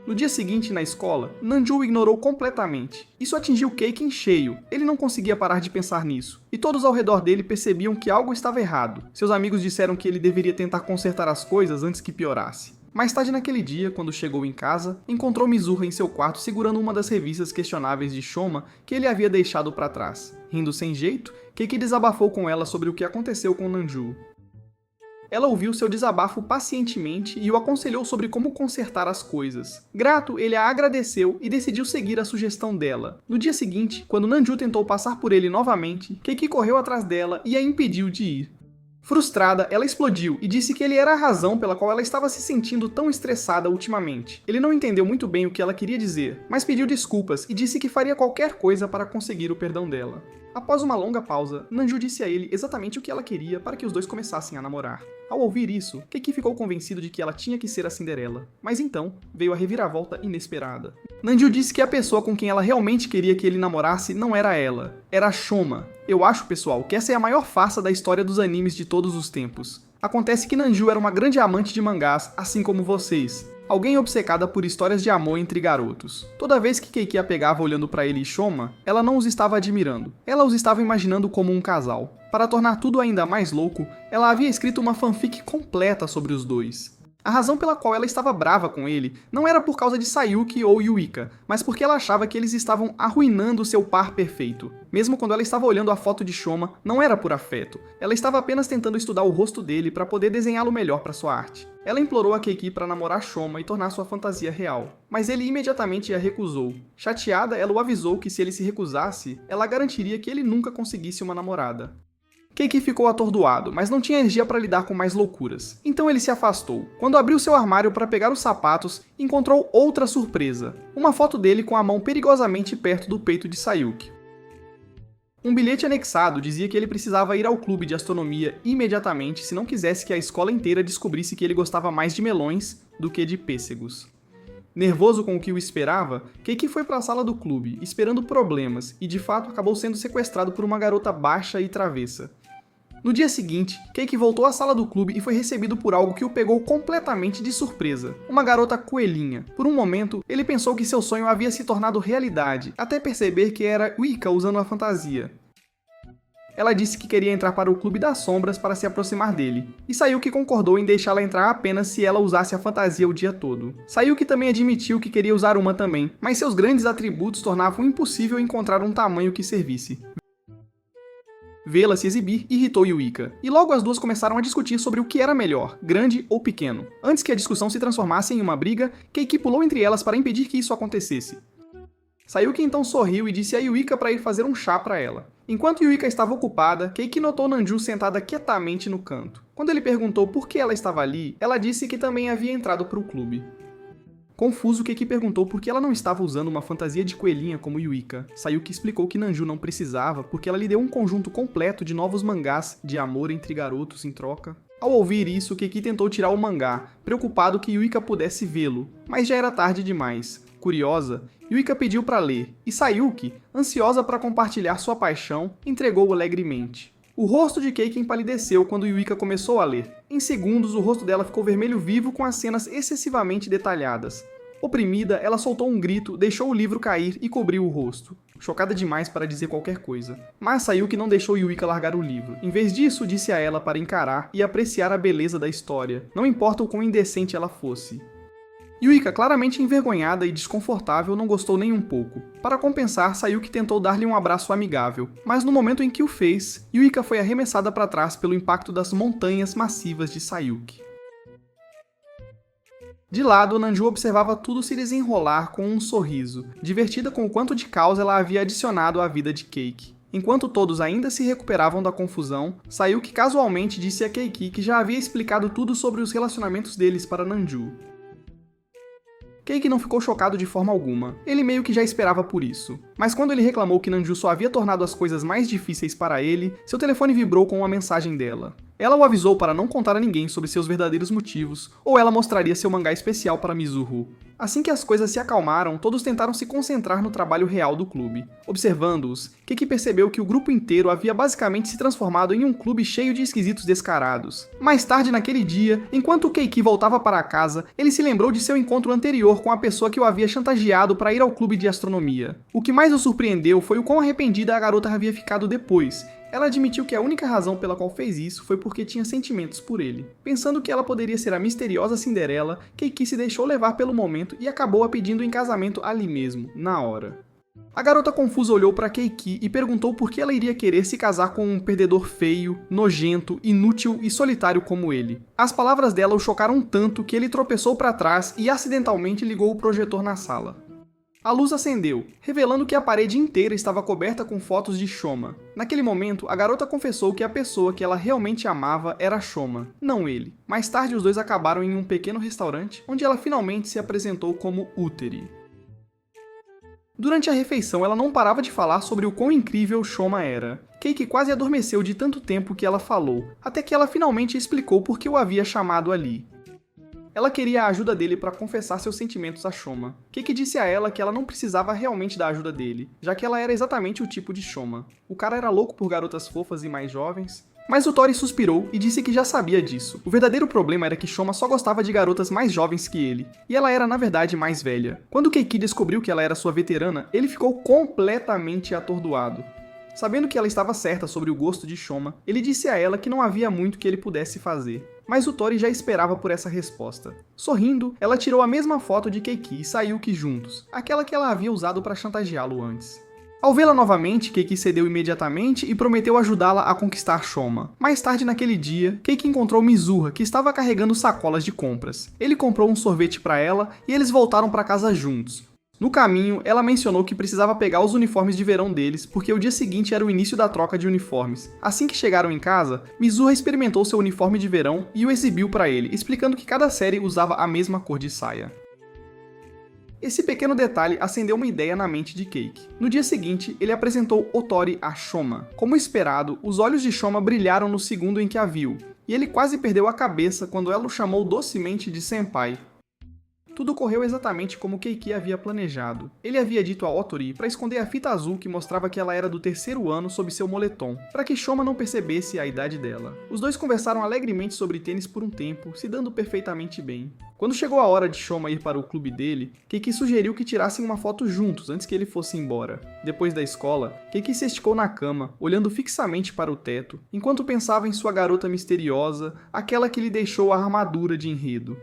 No dia seguinte, na escola, Nanju o ignorou completamente. Isso atingiu Keiki em cheio. Ele não conseguia parar de pensar nisso. E todos ao redor dele percebiam que algo estava errado. Seus amigos disseram que ele deveria tentar consertar as coisas antes que piorasse. Mais tarde naquele dia, quando chegou em casa, encontrou Mizurra em seu quarto segurando uma das revistas questionáveis de Shoma que ele havia deixado para trás. Rindo sem jeito, Keiki desabafou com ela sobre o que aconteceu com Nanju. Ela ouviu seu desabafo pacientemente e o aconselhou sobre como consertar as coisas. Grato, ele a agradeceu e decidiu seguir a sugestão dela. No dia seguinte, quando Nanju tentou passar por ele novamente, Keiki correu atrás dela e a impediu de ir. Frustrada, ela explodiu e disse que ele era a razão pela qual ela estava se sentindo tão estressada ultimamente. Ele não entendeu muito bem o que ela queria dizer, mas pediu desculpas e disse que faria qualquer coisa para conseguir o perdão dela. Após uma longa pausa, Nanju disse a ele exatamente o que ela queria para que os dois começassem a namorar. Ao ouvir isso, Keiki ficou convencido de que ela tinha que ser a Cinderela. Mas então, veio a reviravolta inesperada. Nanju disse que a pessoa com quem ela realmente queria que ele namorasse não era ela, era a Shoma. Eu acho, pessoal, que essa é a maior farsa da história dos animes de todos os tempos. Acontece que Nanju era uma grande amante de mangás, assim como vocês. Alguém obcecada por histórias de amor entre garotos. Toda vez que Keiki a pegava olhando pra ele e Shoma, ela não os estava admirando. Ela os estava imaginando como um casal. Para tornar tudo ainda mais louco, ela havia escrito uma fanfic completa sobre os dois. A razão pela qual ela estava brava com ele não era por causa de Sayuki ou Yuika, mas porque ela achava que eles estavam arruinando seu par perfeito. Mesmo quando ela estava olhando a foto de Shoma, não era por afeto. Ela estava apenas tentando estudar o rosto dele para poder desenhá-lo melhor para sua arte. Ela implorou a Keiki para namorar Shoma e tornar sua fantasia real, mas ele imediatamente a recusou. Chateada, ela o avisou que se ele se recusasse, ela garantiria que ele nunca conseguisse uma namorada. Keiki ficou atordoado, mas não tinha energia para lidar com mais loucuras. Então ele se afastou. Quando abriu seu armário para pegar os sapatos, encontrou outra surpresa. Uma foto dele com a mão perigosamente perto do peito de Sayuki. Um bilhete anexado dizia que ele precisava ir ao clube de astronomia imediatamente se não quisesse que a escola inteira descobrisse que ele gostava mais de melões do que de pêssegos. Nervoso com o que o esperava, Keiki foi para a sala do clube, esperando problemas, e de fato acabou sendo sequestrado por uma garota baixa e travessa. No dia seguinte, Keiki voltou à sala do clube e foi recebido por algo que o pegou completamente de surpresa. Uma garota coelhinha. Por um momento, ele pensou que seu sonho havia se tornado realidade, até perceber que era Yuika usando a fantasia. Ela disse que queria entrar para o Clube das Sombras para se aproximar dele, e Sayuki concordou em deixá-la entrar apenas se ela usasse a fantasia o dia todo. Sayuki também admitiu que queria usar uma também, mas seus grandes atributos tornavam impossível encontrar um tamanho que servisse. Vê-la se exibir irritou Yuika, e logo as duas começaram a discutir sobre o que era melhor, grande ou pequeno. Antes que a discussão se transformasse em uma briga, Keiki pulou entre elas para impedir que isso acontecesse. Sayuki então sorriu e disse a Yuika para ir fazer um chá para ela. Enquanto Yuika estava ocupada, Keiki notou Nanju sentada quietamente no canto. Quando ele perguntou por que ela estava ali, ela disse que também havia entrado para o clube. Confuso, Keiki perguntou por que ela não estava usando uma fantasia de coelhinha como Yuika. Sayuki explicou que Nanju não precisava porque ela lhe deu um conjunto completo de novos mangás de amor entre garotos em troca. Ao ouvir isso, Keiki tentou tirar o mangá, preocupado que Yuika pudesse vê-lo, mas já era tarde demais. Curiosa, Yuika pediu para ler, e Sayuki, ansiosa para compartilhar sua paixão, entregou-o alegremente. O rosto de Keiki empalideceu quando Yuika começou a ler. Em segundos, o rosto dela ficou vermelho vivo com as cenas excessivamente detalhadas. Oprimida, ela soltou um grito, deixou o livro cair e cobriu o rosto. Chocada demais para dizer qualquer coisa. Mas Sayuki não deixou Yuika largar o livro. Em vez disso, disse a ela para encarar e apreciar a beleza da história, não importa o quão indecente ela fosse. Yuika, claramente envergonhada e desconfortável, não gostou nem um pouco. Para compensar, Sayuki tentou dar-lhe um abraço amigável, mas no momento em que o fez, Yuika foi arremessada para trás pelo impacto das montanhas massivas de Sayuki. De lado, Nanju observava tudo se desenrolar com um sorriso, divertida com o quanto de caos ela havia adicionado à vida de Keiki. Enquanto todos ainda se recuperavam da confusão, Sayuki casualmente disse a Keiki que já havia explicado tudo sobre os relacionamentos deles para Nanju. Keiki não ficou chocado de forma alguma, ele meio que já esperava por isso. Mas quando ele reclamou que Nanju só havia tornado as coisas mais difíceis para ele, seu telefone vibrou com uma mensagem dela. Ela o avisou para não contar a ninguém sobre seus verdadeiros motivos, ou ela mostraria seu mangá especial para Mizuho. Assim que as coisas se acalmaram, todos tentaram se concentrar no trabalho real do clube. Observando-os, Keiki percebeu que o grupo inteiro havia basicamente se transformado em um clube cheio de esquisitos descarados. Mais tarde naquele dia, enquanto Keiki voltava para casa, ele se lembrou de seu encontro anterior com a pessoa que o havia chantageado para ir ao clube de astronomia. O que mais o surpreendeu foi o quão arrependida a garota havia ficado depois. Ela admitiu que a única razão pela qual fez isso foi porque tinha sentimentos por ele. Pensando que ela poderia ser a misteriosa Cinderela, Keiki se deixou levar pelo momento e acabou a pedindo em casamento ali mesmo, na hora. A garota confusa olhou para Keiki e perguntou por que ela iria querer se casar com um perdedor feio, nojento, inútil e solitário como ele. As palavras dela o chocaram tanto que ele tropeçou para trás e acidentalmente ligou o projetor na sala. A luz acendeu, revelando que a parede inteira estava coberta com fotos de Shoma. Naquele momento, a garota confessou que a pessoa que ela realmente amava era Shoma, não ele. Mais tarde, os dois acabaram em um pequeno restaurante, onde ela finalmente se apresentou como Uteri. Durante a refeição, ela não parava de falar sobre o quão incrível Shoma era. Keiki quase adormeceu de tanto tempo que ela falou, até que ela finalmente explicou por que o havia chamado ali. Ela queria a ajuda dele para confessar seus sentimentos a Shoma. Keiki disse a ela que ela não precisava realmente da ajuda dele, já que ela era exatamente o tipo de Shoma. O cara era louco por garotas fofas e mais jovens. Mas o Tori suspirou e disse que já sabia disso. O verdadeiro problema era que Shoma só gostava de garotas mais jovens que ele, e ela era na verdade mais velha. Quando Keiki descobriu que ela era sua veterana, ele ficou completamente atordoado. Sabendo que ela estava certa sobre o gosto de Shoma, ele disse a ela que não havia muito que ele pudesse fazer. Mas o Tori já esperava por essa resposta. Sorrindo, ela tirou a mesma foto de Keiki e Sayuki juntos, aquela que ela havia usado para chantageá-lo antes. Ao vê-la novamente, Keiki cedeu imediatamente e prometeu ajudá-la a conquistar Shoma. Mais tarde naquele dia, Keiki encontrou Mizuha, que estava carregando sacolas de compras. Ele comprou um sorvete para ela e eles voltaram para casa juntos. No caminho, ela mencionou que precisava pegar os uniformes de verão deles, porque o dia seguinte era o início da troca de uniformes. Assim que chegaram em casa, Mizuha experimentou seu uniforme de verão e o exibiu para ele, explicando que cada série usava a mesma cor de saia. Esse pequeno detalhe acendeu uma ideia na mente de Keiki. No dia seguinte, ele apresentou Otori a Shoma. Como esperado, os olhos de Shoma brilharam no segundo em que a viu, e ele quase perdeu a cabeça quando ela o chamou docemente de senpai. Tudo correu exatamente como Keiki havia planejado. Ele havia dito a Otori para esconder a fita azul que mostrava que ela era do 3º ano sob seu moletom, para que Shoma não percebesse a idade dela. Os dois conversaram alegremente sobre tênis por um tempo, se dando perfeitamente bem. Quando chegou a hora de Shoma ir para o clube dele, Keiki sugeriu que tirassem uma foto juntos antes que ele fosse embora. Depois da escola, Keiki se esticou na cama, olhando fixamente para o teto, enquanto pensava em sua garota misteriosa, aquela que lhe deixou a armadura de enredo.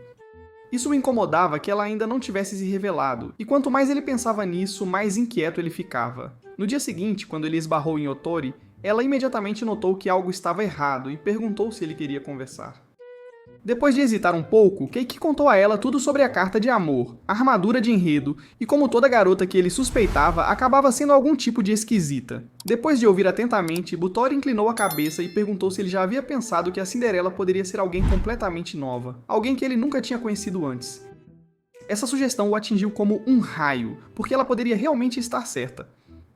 Isso o incomodava que ela ainda não tivesse se revelado, e quanto mais ele pensava nisso, mais inquieto ele ficava. No dia seguinte, quando ele esbarrou em Otori, ela imediatamente notou que algo estava errado e perguntou se ele queria conversar. Depois de hesitar um pouco, Keiki contou a ela tudo sobre a carta de amor, a armadura de enredo e como toda garota que ele suspeitava acabava sendo algum tipo de esquisita. Depois de ouvir atentamente, Butori inclinou a cabeça e perguntou se ele já havia pensado que a Cinderela poderia ser alguém completamente nova, alguém que ele nunca tinha conhecido antes. Essa sugestão o atingiu como um raio, porque ela poderia realmente estar certa.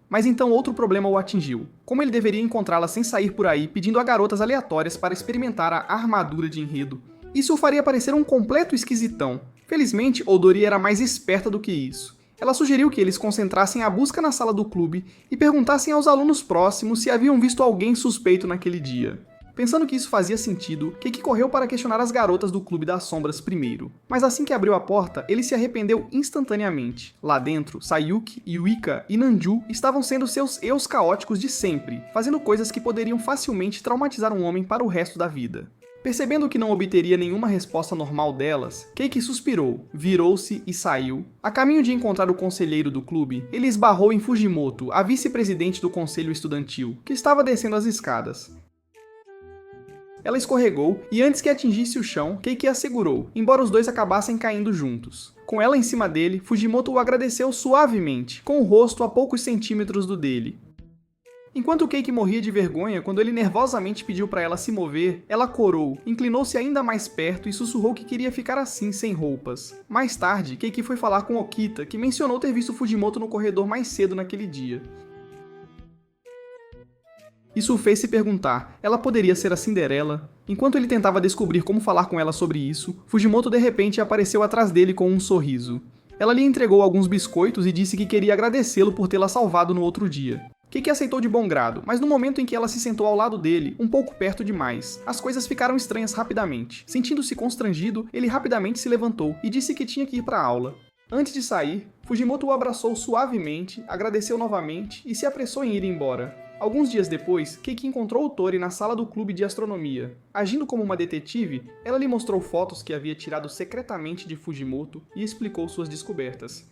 Mas então outro problema o atingiu. Como ele deveria encontrá-la sem sair por aí pedindo a garotas aleatórias para experimentar a armadura de enredo? Isso o faria parecer um completo esquisitão. Felizmente, Odori era mais esperta do que isso. Ela sugeriu que eles concentrassem a busca na sala do clube e perguntassem aos alunos próximos se haviam visto alguém suspeito naquele dia. Pensando que isso fazia sentido, Keiki correu para questionar as garotas do Clube das Sombras primeiro. Mas assim que abriu a porta, ele se arrependeu instantaneamente. Lá dentro, Sayuki, Yuika e Nanju estavam sendo seus eus caóticos de sempre, fazendo coisas que poderiam facilmente traumatizar um homem para o resto da vida. Percebendo que não obteria nenhuma resposta normal delas, Keiki suspirou, virou-se e saiu. A caminho de encontrar o conselheiro do clube, ele esbarrou em Fujimoto, a vice-presidente do conselho estudantil, que estava descendo as escadas. Ela escorregou e antes que atingisse o chão, Keiki a segurou, embora os dois acabassem caindo juntos. Com ela em cima dele, Fujimoto o agradeceu suavemente, com o rosto a poucos centímetros do dele. Enquanto Keiki morria de vergonha quando ele nervosamente pediu para ela se mover, ela corou, inclinou-se ainda mais perto e sussurrou que queria ficar assim, sem roupas. Mais tarde, Keiki foi falar com Okita, que mencionou ter visto Fujimoto no corredor mais cedo naquele dia. Isso o fez se perguntar, ela poderia ser a Cinderela? Enquanto ele tentava descobrir como falar com ela sobre isso, Fujimoto de repente apareceu atrás dele com um sorriso. Ela lhe entregou alguns biscoitos e disse que queria agradecê-lo por tê-la salvado no outro dia. Keiki aceitou de bom grado, mas no momento em que ela se sentou ao lado dele, um pouco perto demais, as coisas ficaram estranhas rapidamente. Sentindo-se constrangido, ele rapidamente se levantou e disse que tinha que ir para a aula. Antes de sair, Fujimoto o abraçou suavemente, agradeceu novamente e se apressou em ir embora. Alguns dias depois, Keiki encontrou Otori na sala do clube de astronomia. Agindo como uma detetive, ela lhe mostrou fotos que havia tirado secretamente de Fujimoto e explicou suas descobertas.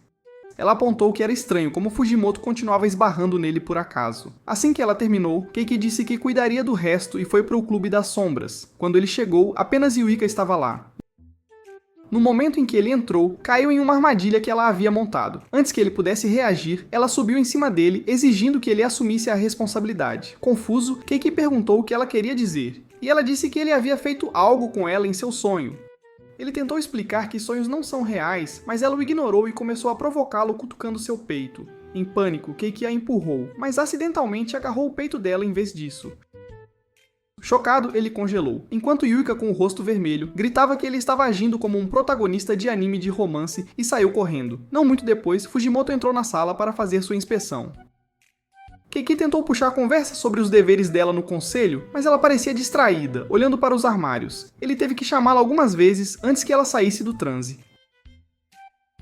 Ela apontou que era estranho como Fujimoto continuava esbarrando nele por acaso. Assim que ela terminou, Keiki disse que cuidaria do resto e foi para o Clube das Sombras. Quando ele chegou, apenas Yuika estava lá. No momento em que ele entrou, caiu em uma armadilha que ela havia montado. Antes que ele pudesse reagir, ela subiu em cima dele, exigindo que ele assumisse a responsabilidade. Confuso, Keiki perguntou o que ela queria dizer, e ela disse que ele havia feito algo com ela em seu sonho. Ele tentou explicar que sonhos não são reais, mas ela o ignorou e começou a provocá-lo cutucando seu peito. Em pânico, Keiki a empurrou, mas acidentalmente agarrou o peito dela em vez disso. Chocado, ele congelou, enquanto Yuika, com o rosto vermelho, gritava que ele estava agindo como um protagonista de anime de romance e saiu correndo. Não muito depois, Fujimoto entrou na sala para fazer sua inspeção. Keiki tentou puxar conversa sobre os deveres dela no conselho, mas ela parecia distraída, olhando para os armários. Ele teve que chamá-la algumas vezes antes que ela saísse do transe.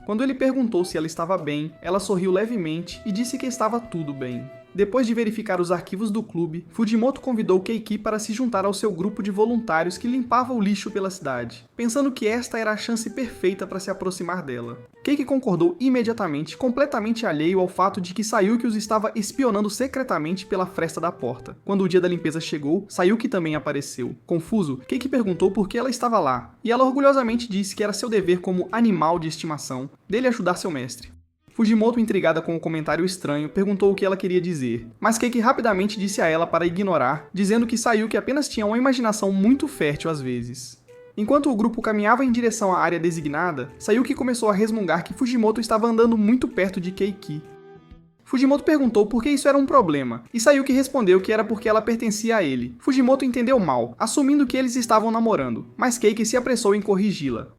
Quando ele perguntou se ela estava bem, ela sorriu levemente e disse que estava tudo bem. Depois de verificar os arquivos do clube, Fujimoto convidou Keiki para se juntar ao seu grupo de voluntários que limpava o lixo pela cidade, pensando que esta era a chance perfeita para se aproximar dela. Keiki concordou imediatamente, completamente alheio ao fato de que Sayuki os estava espionando secretamente pela fresta da porta. Quando o dia da limpeza chegou, Sayuki também apareceu. Confuso, Keiki perguntou por que ela estava lá, e ela orgulhosamente disse que era seu dever como animal de estimação, dele ajudar seu mestre. Fujimoto, intrigada com o comentário estranho, perguntou o que ela queria dizer, mas Keiki rapidamente disse a ela para ignorar, dizendo que Sayuki apenas tinha uma imaginação muito fértil às vezes. Enquanto o grupo caminhava em direção à área designada, Sayuki começou a resmungar que Fujimoto estava andando muito perto de Keiki. Fujimoto perguntou por que isso era um problema, e Sayuki respondeu que era porque ela pertencia a ele. Fujimoto entendeu mal, assumindo que eles estavam namorando, mas Keiki se apressou em corrigi-la.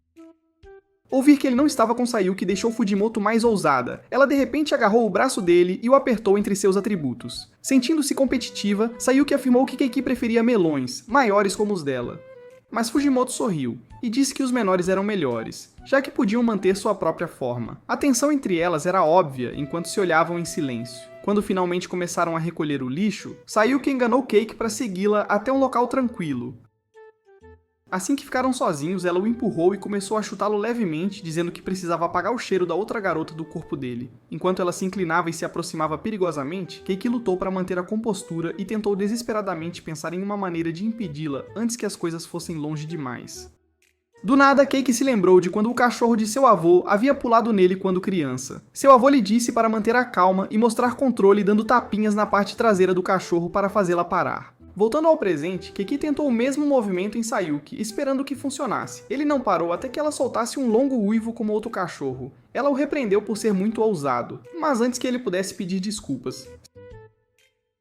Ouvir que ele não estava com Sayuki deixou Fujimoto mais ousada. Ela de repente agarrou o braço dele e o apertou entre seus atributos. Sentindo-se competitiva, Sayuki afirmou que Keiki preferia melões, maiores como os dela. Mas Fujimoto sorriu e disse que os menores eram melhores, já que podiam manter sua própria forma. A tensão entre elas era óbvia enquanto se olhavam em silêncio. Quando finalmente começaram a recolher o lixo, Sayuki enganou Keiki para segui-la até um local tranquilo. Assim que ficaram sozinhos, ela o empurrou e começou a chutá-lo levemente, dizendo que precisava apagar o cheiro da outra garota do corpo dele. Enquanto ela se inclinava e se aproximava perigosamente, Keiki lutou para manter a compostura e tentou desesperadamente pensar em uma maneira de impedi-la antes que as coisas fossem longe demais. Do nada, Keiki se lembrou de quando o cachorro de seu avô havia pulado nele quando criança. Seu avô lhe disse para manter a calma e mostrar controle dando tapinhas na parte traseira do cachorro para fazê-la parar. Voltando ao presente, Keiki tentou o mesmo movimento em Sayuki, esperando que funcionasse. Ele não parou até que ela soltasse um longo uivo como outro cachorro. Ela o repreendeu por ser muito ousado, mas antes que ele pudesse pedir desculpas.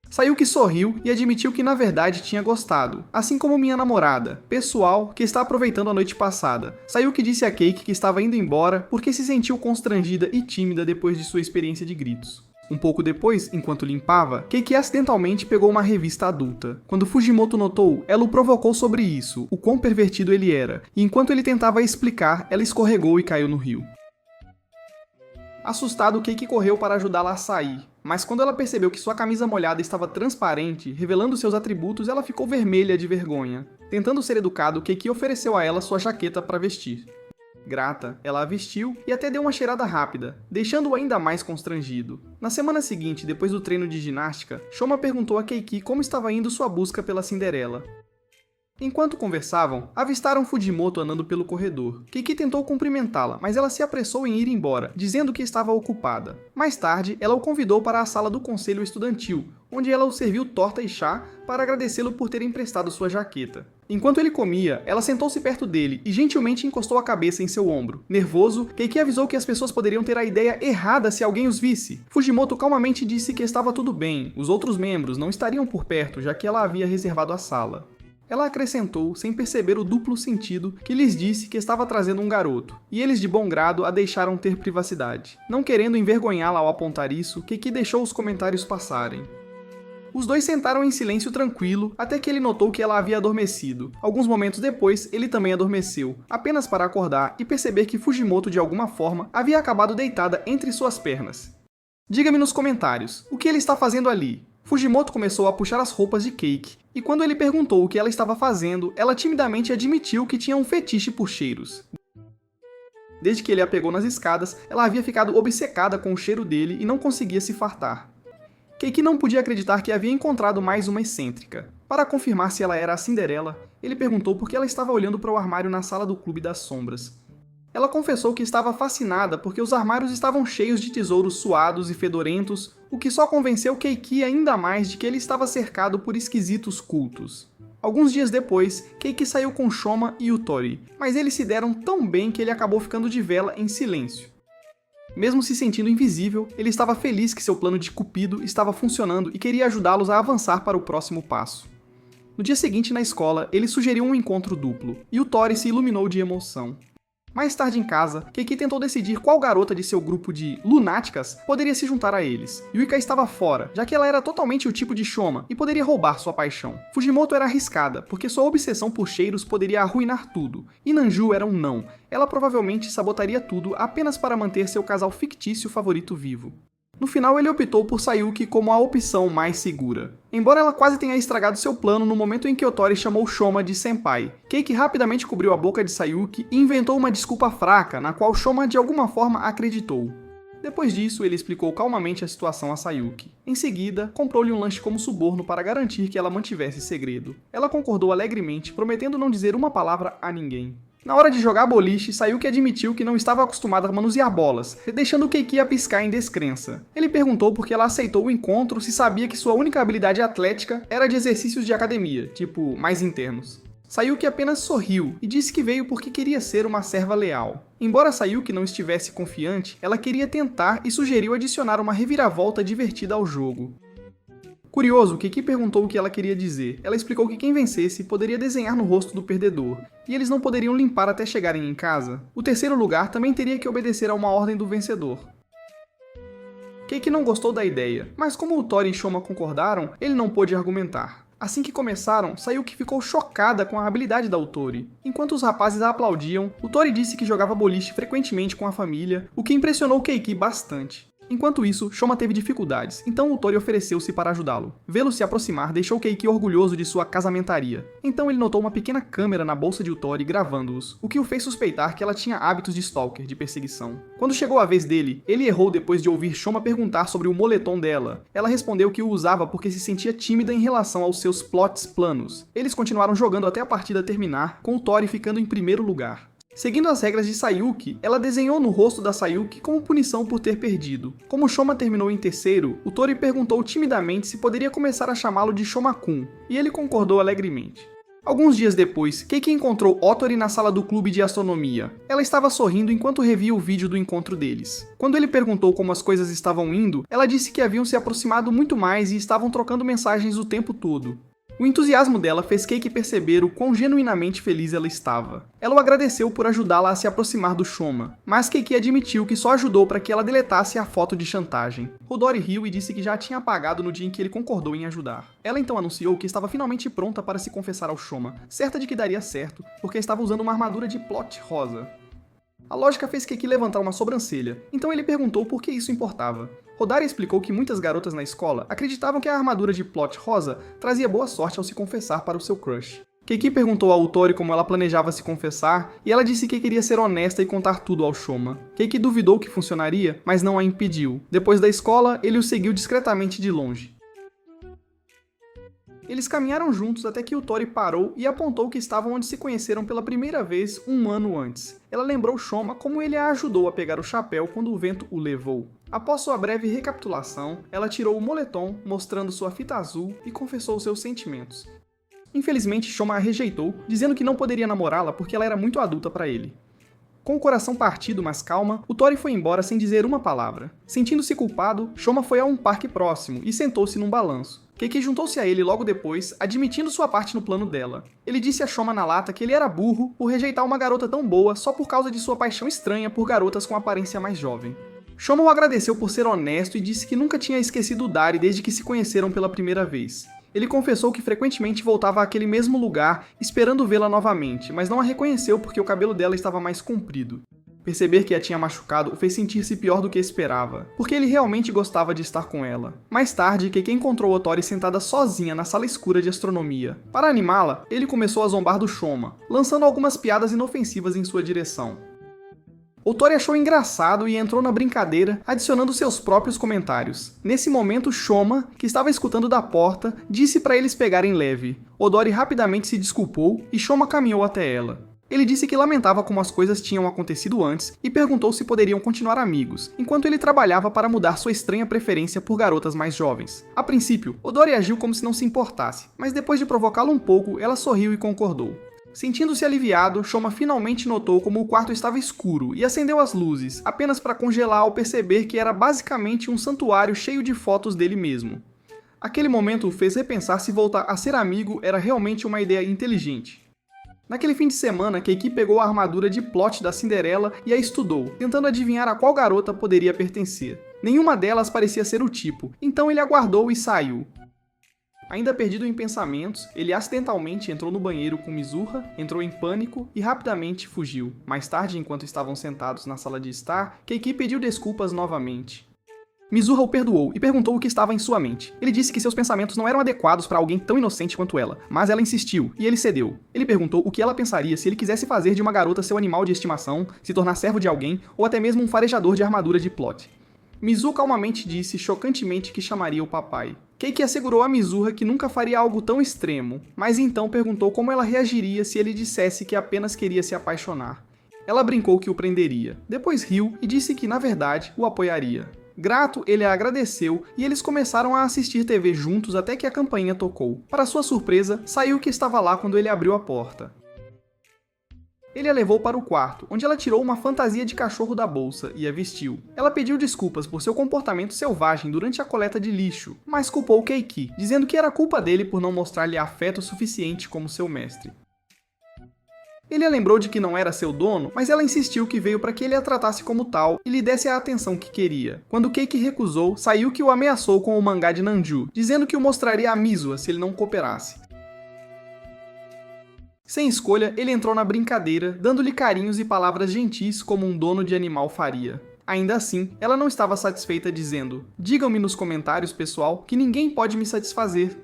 Sayuki sorriu e admitiu que na verdade tinha gostado, assim como minha namorada, pessoal, que está aproveitando a noite passada. Sayuki disse a Keiki que estava indo embora porque se sentiu constrangida e tímida depois de sua experiência de gritos. Um pouco depois, enquanto limpava, Keiki acidentalmente pegou uma revista adulta. Quando Fujimoto notou, ela o provocou sobre isso, o quão pervertido ele era, e enquanto ele tentava explicar, ela escorregou e caiu no rio. Assustado, Keiki correu para ajudá-la a sair, mas quando ela percebeu que sua camisa molhada estava transparente, revelando seus atributos, ela ficou vermelha de vergonha. Tentando ser educado, Keiki ofereceu a ela sua jaqueta para vestir. Grata, ela a vestiu e até deu uma cheirada rápida, deixando-o ainda mais constrangido. Na semana seguinte, depois do treino de ginástica, Shoma perguntou a Keiki como estava indo sua busca pela Cinderela. Enquanto conversavam, avistaram Fujimoto andando pelo corredor. Keiki tentou cumprimentá-la, mas ela se apressou em ir embora, dizendo que estava ocupada. Mais tarde, ela o convidou para a sala do conselho estudantil, onde ela o serviu torta e chá para agradecê-lo por ter emprestado sua jaqueta. Enquanto ele comia, ela sentou-se perto dele e gentilmente encostou a cabeça em seu ombro. Nervoso, Keiki avisou que as pessoas poderiam ter a ideia errada se alguém os visse. Fujimoto calmamente disse que estava tudo bem, os outros membros não estariam por perto, já que ela havia reservado a sala. Ela acrescentou, sem perceber o duplo sentido, que lhes disse que estava trazendo um garoto, e eles de bom grado a deixaram ter privacidade. Não querendo envergonhá-la ao apontar isso, Keiki deixou os comentários passarem. Os dois sentaram em silêncio tranquilo, até que ele notou que ela havia adormecido. Alguns momentos depois, ele também adormeceu, apenas para acordar e perceber que Fujimoto, de alguma forma, havia acabado deitada entre suas pernas. Diga-me nos comentários, o que ele está fazendo ali? Fujimoto começou a puxar as roupas de Keiki, e quando ele perguntou o que ela estava fazendo, ela timidamente admitiu que tinha um fetiche por cheiros. Desde que ele a pegou nas escadas, ela havia ficado obcecada com o cheiro dele e não conseguia se fartar. Keiki não podia acreditar que havia encontrado mais uma excêntrica. Para confirmar se ela era a Cinderela, ele perguntou por que ela estava olhando para o armário na sala do Clube das Sombras. Ela confessou que estava fascinada porque os armários estavam cheios de tesouros suados e fedorentos, o que só convenceu Keiki ainda mais de que ele estava cercado por esquisitos cultos. Alguns dias depois, Keiki saiu com Shoma e Yutori, mas eles se deram tão bem que ele acabou ficando de vela em silêncio. Mesmo se sentindo invisível, ele estava feliz que seu plano de Cupido estava funcionando e queria ajudá-los a avançar para o próximo passo. No dia seguinte na escola, ele sugeriu um encontro duplo, e Yutori se iluminou de emoção. Mais tarde em casa, Keiki tentou decidir qual garota de seu grupo de lunáticas poderia se juntar a eles. Yuika estava fora, já que ela era totalmente o tipo de Shoma e poderia roubar sua paixão. Fujimoto era arriscada, porque sua obsessão por cheiros poderia arruinar tudo. E Nanju era um não. Ela provavelmente sabotaria tudo apenas para manter seu casal fictício favorito vivo. No final, ele optou por Sayuki como a opção mais segura. Embora ela quase tenha estragado seu plano no momento em que Otori chamou Shoma de senpai, Keiki rapidamente cobriu a boca de Sayuki e inventou uma desculpa fraca, na qual Shoma de alguma forma acreditou. Depois disso, ele explicou calmamente a situação a Sayuki. Em seguida, comprou-lhe um lanche como suborno para garantir que ela mantivesse segredo. Ela concordou alegremente, prometendo não dizer uma palavra a ninguém. Na hora de jogar boliche, Sayuki admitiu que não estava acostumada a manusear bolas, deixando Keiki a piscar em descrença. Ele perguntou por que ela aceitou o encontro se sabia que sua única habilidade atlética era de exercícios de academia, tipo, mais internos. Sayuki apenas sorriu e disse que veio porque queria ser uma serva leal. Embora Sayuki não estivesse confiante, ela queria tentar e sugeriu adicionar uma reviravolta divertida ao jogo. Curioso, Keiki perguntou o que ela queria dizer. Ela explicou que quem vencesse poderia desenhar no rosto do perdedor, e eles não poderiam limpar até chegarem em casa. O terceiro lugar também teria que obedecer a uma ordem do vencedor. Keiki não gostou da ideia, mas como o Tori e Shoma concordaram, ele não pôde argumentar. Assim que começaram, Sayuki ficou chocada com a habilidade da Otori. Enquanto os rapazes a aplaudiam, o Tori disse que jogava boliche frequentemente com a família, o que impressionou Keiki bastante. Enquanto isso, Shoma teve dificuldades, então o Tori ofereceu-se para ajudá-lo. Vê-lo se aproximar deixou Keiki orgulhoso de sua casamentaria. Então ele notou uma pequena câmera na bolsa de Tori gravando-os, o que o fez suspeitar que ela tinha hábitos de stalker, de perseguição. Quando chegou a vez dele, ele errou depois de ouvir Shoma perguntar sobre o moletom dela. Ela respondeu que o usava porque se sentia tímida em relação aos seus planos. Eles continuaram jogando até a partida terminar, com o Tori ficando em primeiro lugar. Seguindo as regras de Sayuki, ela desenhou no rosto da Sayuki como punição por ter perdido. Como Shoma terminou em terceiro, o Tori perguntou timidamente se poderia começar a chamá-lo de Shoma-kun, e ele concordou alegremente. Alguns dias depois, Keiki encontrou Otori na sala do clube de astronomia. Ela estava sorrindo enquanto revia o vídeo do encontro deles. Quando ele perguntou como as coisas estavam indo, ela disse que haviam se aproximado muito mais e estavam trocando mensagens o tempo todo. O entusiasmo dela fez Keiki perceber o quão genuinamente feliz ela estava. Ela o agradeceu por ajudá-la a se aproximar do Shoma, mas Keiki admitiu que só ajudou para que ela deletasse a foto de chantagem. Hodori riu e disse que já tinha apagado no dia em que ele concordou em ajudar. Ela então anunciou que estava finalmente pronta para se confessar ao Shoma, certa de que daria certo, porque estava usando uma armadura de plot rosa. A lógica fez Keiki levantar uma sobrancelha, então ele perguntou por que isso importava. Hodari explicou que muitas garotas na escola acreditavam que a armadura de plot rosa trazia boa sorte ao se confessar para o seu crush. Keiki perguntou ao Tori como ela planejava se confessar, e ela disse que queria ser honesta e contar tudo ao Shoma. Keiki duvidou que funcionaria, mas não a impediu. Depois da escola, ele o seguiu discretamente de longe. Eles caminharam juntos até que o Tori parou e apontou que estavam onde se conheceram pela primeira vez um ano antes. Ela lembrou Shoma como ele a ajudou a pegar o chapéu quando o vento o levou. Após sua breve recapitulação, ela tirou o moletom, mostrando sua fita azul, e confessou seus sentimentos. Infelizmente, Shoma a rejeitou, dizendo que não poderia namorá-la porque ela era muito adulta para ele. Com o coração partido, mas calma, o Tori foi embora sem dizer uma palavra. Sentindo-se culpado, Shoma foi a um parque próximo e sentou-se num balanço. Keiki juntou-se a ele logo depois, admitindo sua parte no plano dela. Ele disse a Shoma na lata que ele era burro por rejeitar uma garota tão boa só por causa de sua paixão estranha por garotas com aparência mais jovem. Shoma o agradeceu por ser honesto e disse que nunca tinha esquecido Dari desde que se conheceram pela primeira vez. Ele confessou que frequentemente voltava àquele mesmo lugar, esperando vê-la novamente, mas não a reconheceu porque o cabelo dela estava mais comprido. Perceber que a tinha machucado o fez sentir-se pior do que esperava, porque ele realmente gostava de estar com ela. Mais tarde, Keiki encontrou Otori sentada sozinha na sala escura de astronomia. Para animá-la, ele começou a zombar do Shoma, lançando algumas piadas inofensivas em sua direção. Otori achou engraçado e entrou na brincadeira, adicionando seus próprios comentários. Nesse momento, Shoma, que estava escutando da porta, disse para eles pegarem leve. Otori rapidamente se desculpou e Shoma caminhou até ela. Ele disse que lamentava como as coisas tinham acontecido antes e perguntou se poderiam continuar amigos, enquanto ele trabalhava para mudar sua estranha preferência por garotas mais jovens. A princípio, Hodori agiu como se não se importasse, mas depois de provocá-lo um pouco, ela sorriu e concordou. Sentindo-se aliviado, Shoma finalmente notou como o quarto estava escuro e acendeu as luzes, apenas para congelar ao perceber que era basicamente um santuário cheio de fotos dele mesmo. Aquele momento o fez repensar se voltar a ser amigo era realmente uma ideia inteligente. Naquele fim de semana, Keiki pegou a armadura de plot da Cinderela e a estudou, tentando adivinhar a qual garota poderia pertencer. Nenhuma delas parecia ser o tipo, então ele aguardou e saiu. Ainda perdido em pensamentos, ele acidentalmente entrou no banheiro com Mizuha, entrou em pânico e rapidamente fugiu. Mais tarde, enquanto estavam sentados na sala de estar, Keiki pediu desculpas novamente. Mizuha o perdoou e perguntou o que estava em sua mente. Ele disse que seus pensamentos não eram adequados para alguém tão inocente quanto ela, mas ela insistiu, e ele cedeu. Ele perguntou o que ela pensaria se ele quisesse fazer de uma garota seu animal de estimação, se tornar servo de alguém, ou até mesmo um farejador de armadura de plot. Mizuha calmamente disse, chocantemente, que chamaria o papai. Keiki assegurou a Mizuha que nunca faria algo tão extremo, mas então perguntou como ela reagiria se ele dissesse que apenas queria se apaixonar. Ela brincou que o prenderia, depois riu e disse que, na verdade, o apoiaria. Grato, ele a agradeceu e eles começaram a assistir TV juntos até que a campainha tocou. Para sua surpresa, Sayuki estava lá quando ele abriu a porta. Ele a levou para o quarto, onde ela tirou uma fantasia de cachorro da bolsa e a vestiu. Ela pediu desculpas por seu comportamento selvagem durante a coleta de lixo, mas culpou Keiki, dizendo que era culpa dele por não mostrar-lhe afeto suficiente como seu mestre. Ele a lembrou de que não era seu dono, mas ela insistiu que veio para que ele a tratasse como tal e lhe desse a atenção que queria. Quando Keiki recusou, Sayuki o ameaçou com o mangá de Nanju, dizendo que o mostraria a Mizua se ele não cooperasse. Sem escolha, ele entrou na brincadeira, dando-lhe carinhos e palavras gentis como um dono de animal faria. Ainda assim, ela não estava satisfeita, dizendo: "Digam-me nos comentários, pessoal, que ninguém pode me satisfazer."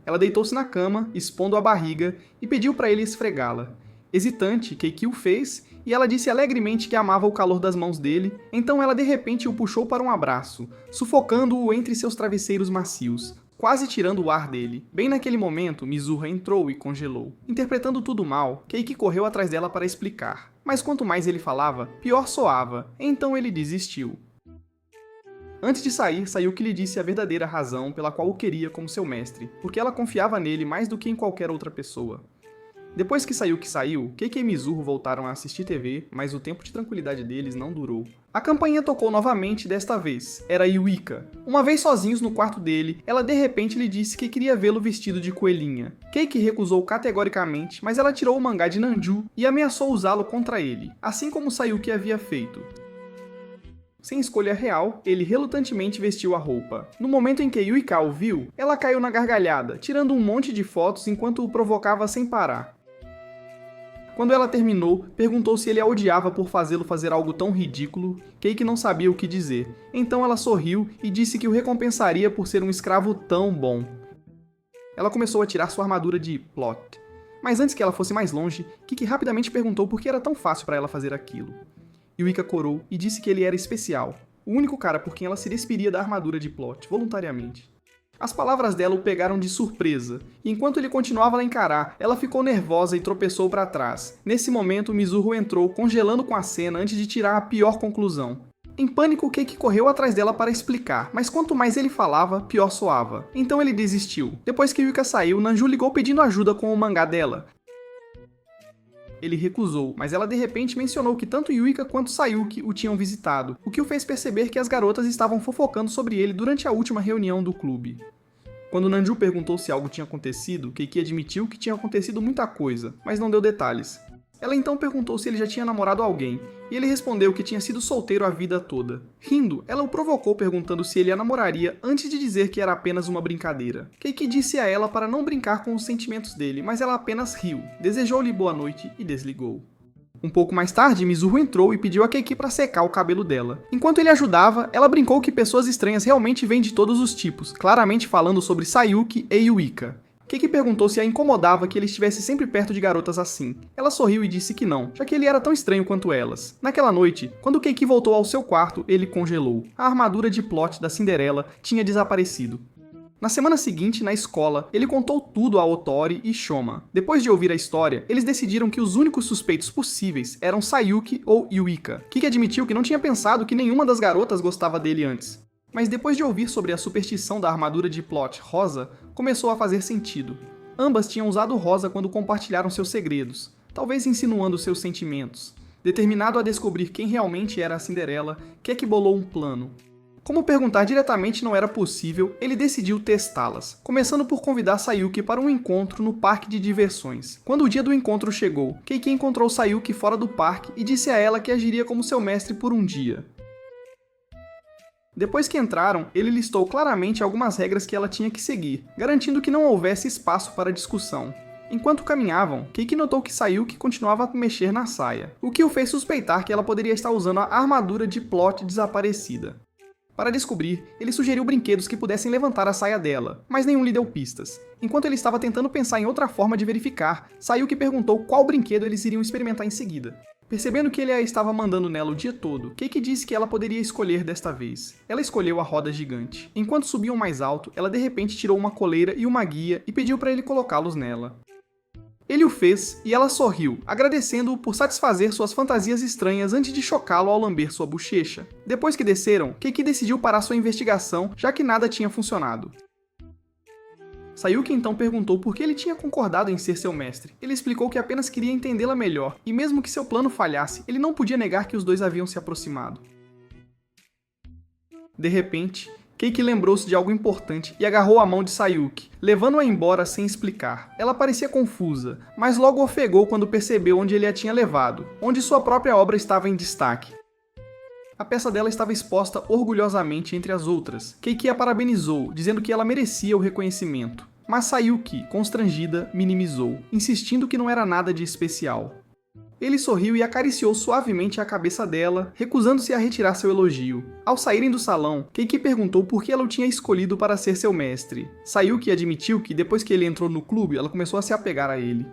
Ela deitou-se na cama, expondo a barriga, e pediu para ele esfregá-la. Hesitante, Keiki o fez, e ela disse alegremente que amava o calor das mãos dele, então ela de repente o puxou para um abraço, sufocando-o entre seus travesseiros macios, quase tirando o ar dele. Bem naquele momento, Mizuru entrou e congelou. Interpretando tudo mal, Keiki correu atrás dela para explicar. Mas quanto mais ele falava, pior soava, então ele desistiu. Antes de sair, Sayuki lhe disse a verdadeira razão pela qual o queria como seu mestre, porque ela confiava nele mais do que em qualquer outra pessoa. Depois que Sayuki saiu, Keiki e Mizuru voltaram a assistir TV, mas o tempo de tranquilidade deles não durou. A campainha tocou novamente, desta vez. Era Yuika. Uma vez sozinhos no quarto dele, ela de repente lhe disse que queria vê-lo vestido de coelhinha. Keiki recusou categoricamente, mas ela tirou o mangá de Nanju e ameaçou usá-lo contra ele, assim como Sayuki havia feito. Sem escolha real, ele relutantemente vestiu a roupa. No momento em que Yuika o viu, ela caiu na gargalhada, tirando um monte de fotos enquanto o provocava sem parar. Quando ela terminou, perguntou se ele a odiava por fazê-lo fazer algo tão ridículo. Keiki não sabia o que dizer. Então ela sorriu e disse que o recompensaria por ser um escravo tão bom. Ela começou a tirar sua armadura de plot. Mas antes que ela fosse mais longe, Kiki rapidamente perguntou por que era tão fácil para ela fazer aquilo. Yuika corou e disse que ele era especial, o único cara por quem ela se despiria da armadura de plot, voluntariamente. As palavras dela o pegaram de surpresa, e enquanto ele continuava a encarar, ela ficou nervosa e tropeçou para trás. Nesse momento, Mizuru entrou, congelando com a cena antes de tirar a pior conclusão. Em pânico, Keiki correu atrás dela para explicar, mas quanto mais ele falava, pior soava. Então ele desistiu. Depois que Yuika saiu, Nanju ligou pedindo ajuda com o mangá dela. Ele recusou, mas ela de repente mencionou que tanto Yuika quanto Sayuki o tinham visitado, o que o fez perceber que as garotas estavam fofocando sobre ele durante a última reunião do clube. Quando Nanju perguntou se algo tinha acontecido, Keiki admitiu que tinha acontecido muita coisa, mas não deu detalhes. Ela então perguntou se ele já tinha namorado alguém, e ele respondeu que tinha sido solteiro a vida toda. Rindo, ela o provocou perguntando se ele a namoraria antes de dizer que era apenas uma brincadeira. Keiki disse a ela para não brincar com os sentimentos dele, mas ela apenas riu, desejou-lhe boa noite e desligou. Um pouco mais tarde, Mizuru entrou e pediu a Keiki para secar o cabelo dela. Enquanto ele ajudava, ela brincou que pessoas estranhas realmente vêm de todos os tipos, claramente falando sobre Sayuki e Yuika. Keiki perguntou se a incomodava que ele estivesse sempre perto de garotas assim. Ela sorriu e disse que não, já que ele era tão estranho quanto elas. Naquela noite, quando Keiki voltou ao seu quarto, ele congelou. A armadura de plot da Cinderela tinha desaparecido. Na semana seguinte, na escola, ele contou tudo a Otori e Shoma. Depois de ouvir a história, eles decidiram que os únicos suspeitos possíveis eram Sayuki ou Yuika. Keiki admitiu que não tinha pensado que nenhuma das garotas gostava dele antes. Mas depois de ouvir sobre a superstição da armadura de plot rosa, começou a fazer sentido. Ambas tinham usado rosa quando compartilharam seus segredos, talvez insinuando seus sentimentos. Determinado a descobrir quem realmente era a Cinderela, Keiki bolou um plano. Como perguntar diretamente não era possível, ele decidiu testá-las, começando por convidar Sayuki para um encontro no parque de diversões. Quando o dia do encontro chegou, Keiki encontrou Sayuki fora do parque e disse a ela que agiria como seu mestre por um dia. Depois que entraram, ele listou claramente algumas regras que ela tinha que seguir, garantindo que não houvesse espaço para discussão. Enquanto caminhavam, Keiki notou que Sayuki continuava a mexer na saia, o que o fez suspeitar que ela poderia estar usando a armadura de plot desaparecida. Para descobrir, ele sugeriu brinquedos que pudessem levantar a saia dela, mas nenhum lhe deu pistas. Enquanto ele estava tentando pensar em outra forma de verificar, Sayuki perguntou qual brinquedo eles iriam experimentar em seguida. Percebendo que ele a estava mandando nela o dia todo, Keiki disse que ela poderia escolher desta vez. Ela escolheu a roda gigante. Enquanto subiam mais alto, ela de repente tirou uma coleira e uma guia e pediu para ele colocá-los nela. Ele o fez e ela sorriu, agradecendo-o por satisfazer suas fantasias estranhas antes de chocá-lo ao lamber sua bochecha. Depois que desceram, Keiki decidiu parar sua investigação, já que nada tinha funcionado. Sayuki então perguntou por que ele tinha concordado em ser seu mestre. Ele explicou que apenas queria entendê-la melhor, e mesmo que seu plano falhasse, ele não podia negar que os dois haviam se aproximado. De repente, Keiki lembrou-se de algo importante e agarrou a mão de Sayuki, levando-a embora sem explicar. Ela parecia confusa, mas logo ofegou quando percebeu onde ele a tinha levado, onde sua própria obra estava em destaque. A peça dela estava exposta orgulhosamente entre as outras. Keiki a parabenizou, dizendo que ela merecia o reconhecimento. Mas Sayuki, constrangida, minimizou, insistindo que não era nada de especial. Ele sorriu e acariciou suavemente a cabeça dela, recusando-se a retirar seu elogio. Ao saírem do salão, Keiki perguntou por que ela o tinha escolhido para ser seu mestre. Sayuki admitiu que depois que ele entrou no clube, ela começou a se apegar a ele.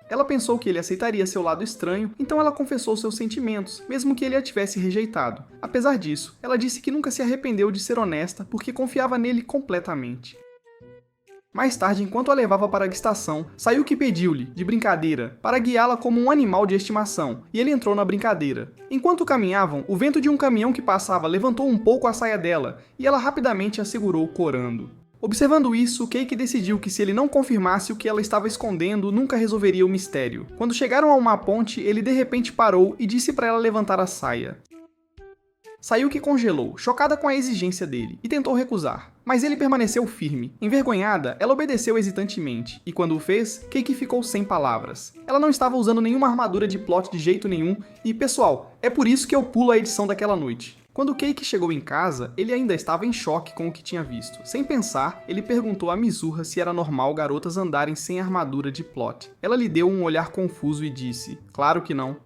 Ela pensou que ele aceitaria seu lado estranho, então ela confessou seus sentimentos, mesmo que ele a tivesse rejeitado. Apesar disso, ela disse que nunca se arrependeu de ser honesta porque confiava nele completamente. Mais tarde, enquanto a levava para a estação, Sayuki pediu-lhe, de brincadeira, para guiá-la como um animal de estimação, e ele entrou na brincadeira. Enquanto caminhavam, o vento de um caminhão que passava levantou um pouco a saia dela, e ela rapidamente a segurou corando. Observando isso, Keiki decidiu que se ele não confirmasse o que ela estava escondendo, nunca resolveria o mistério. Quando chegaram a uma ponte, ele de repente parou e disse para ela levantar a saia. Sayuki congelou, chocada com a exigência dele, e tentou recusar. Mas ele permaneceu firme. Envergonhada, ela obedeceu hesitantemente, e quando o fez, Keiki ficou sem palavras. Ela não estava usando nenhuma armadura de plot de jeito nenhum, e pessoal, é por isso que eu pulo a edição daquela noite. Quando Keiki chegou em casa, ele ainda estava em choque com o que tinha visto. Sem pensar, ele perguntou a Mizuha se era normal garotas andarem sem armadura de plot. Ela lhe deu um olhar confuso e disse, claro que não.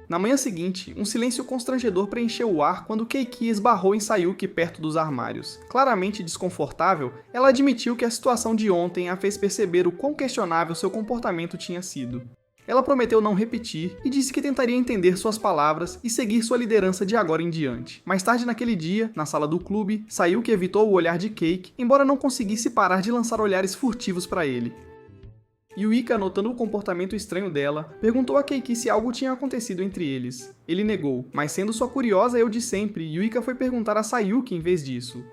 Na manhã seguinte, um silêncio constrangedor preencheu o ar quando Keiki esbarrou em Sayuki perto dos armários. Claramente desconfortável, ela admitiu que a situação de ontem a fez perceber o quão questionável seu comportamento tinha sido. Ela prometeu não repetir e disse que tentaria entender suas palavras e seguir sua liderança de agora em diante. Mais tarde naquele dia, na sala do clube, Sayuki evitou o olhar de Keiki, embora não conseguisse parar de lançar olhares furtivos para ele. Yuika, notando o comportamento estranho dela, perguntou a Keiki se algo tinha acontecido entre eles. Ele negou, mas sendo sua curiosa eu de sempre, Yuika foi perguntar a Sayuki em vez disso.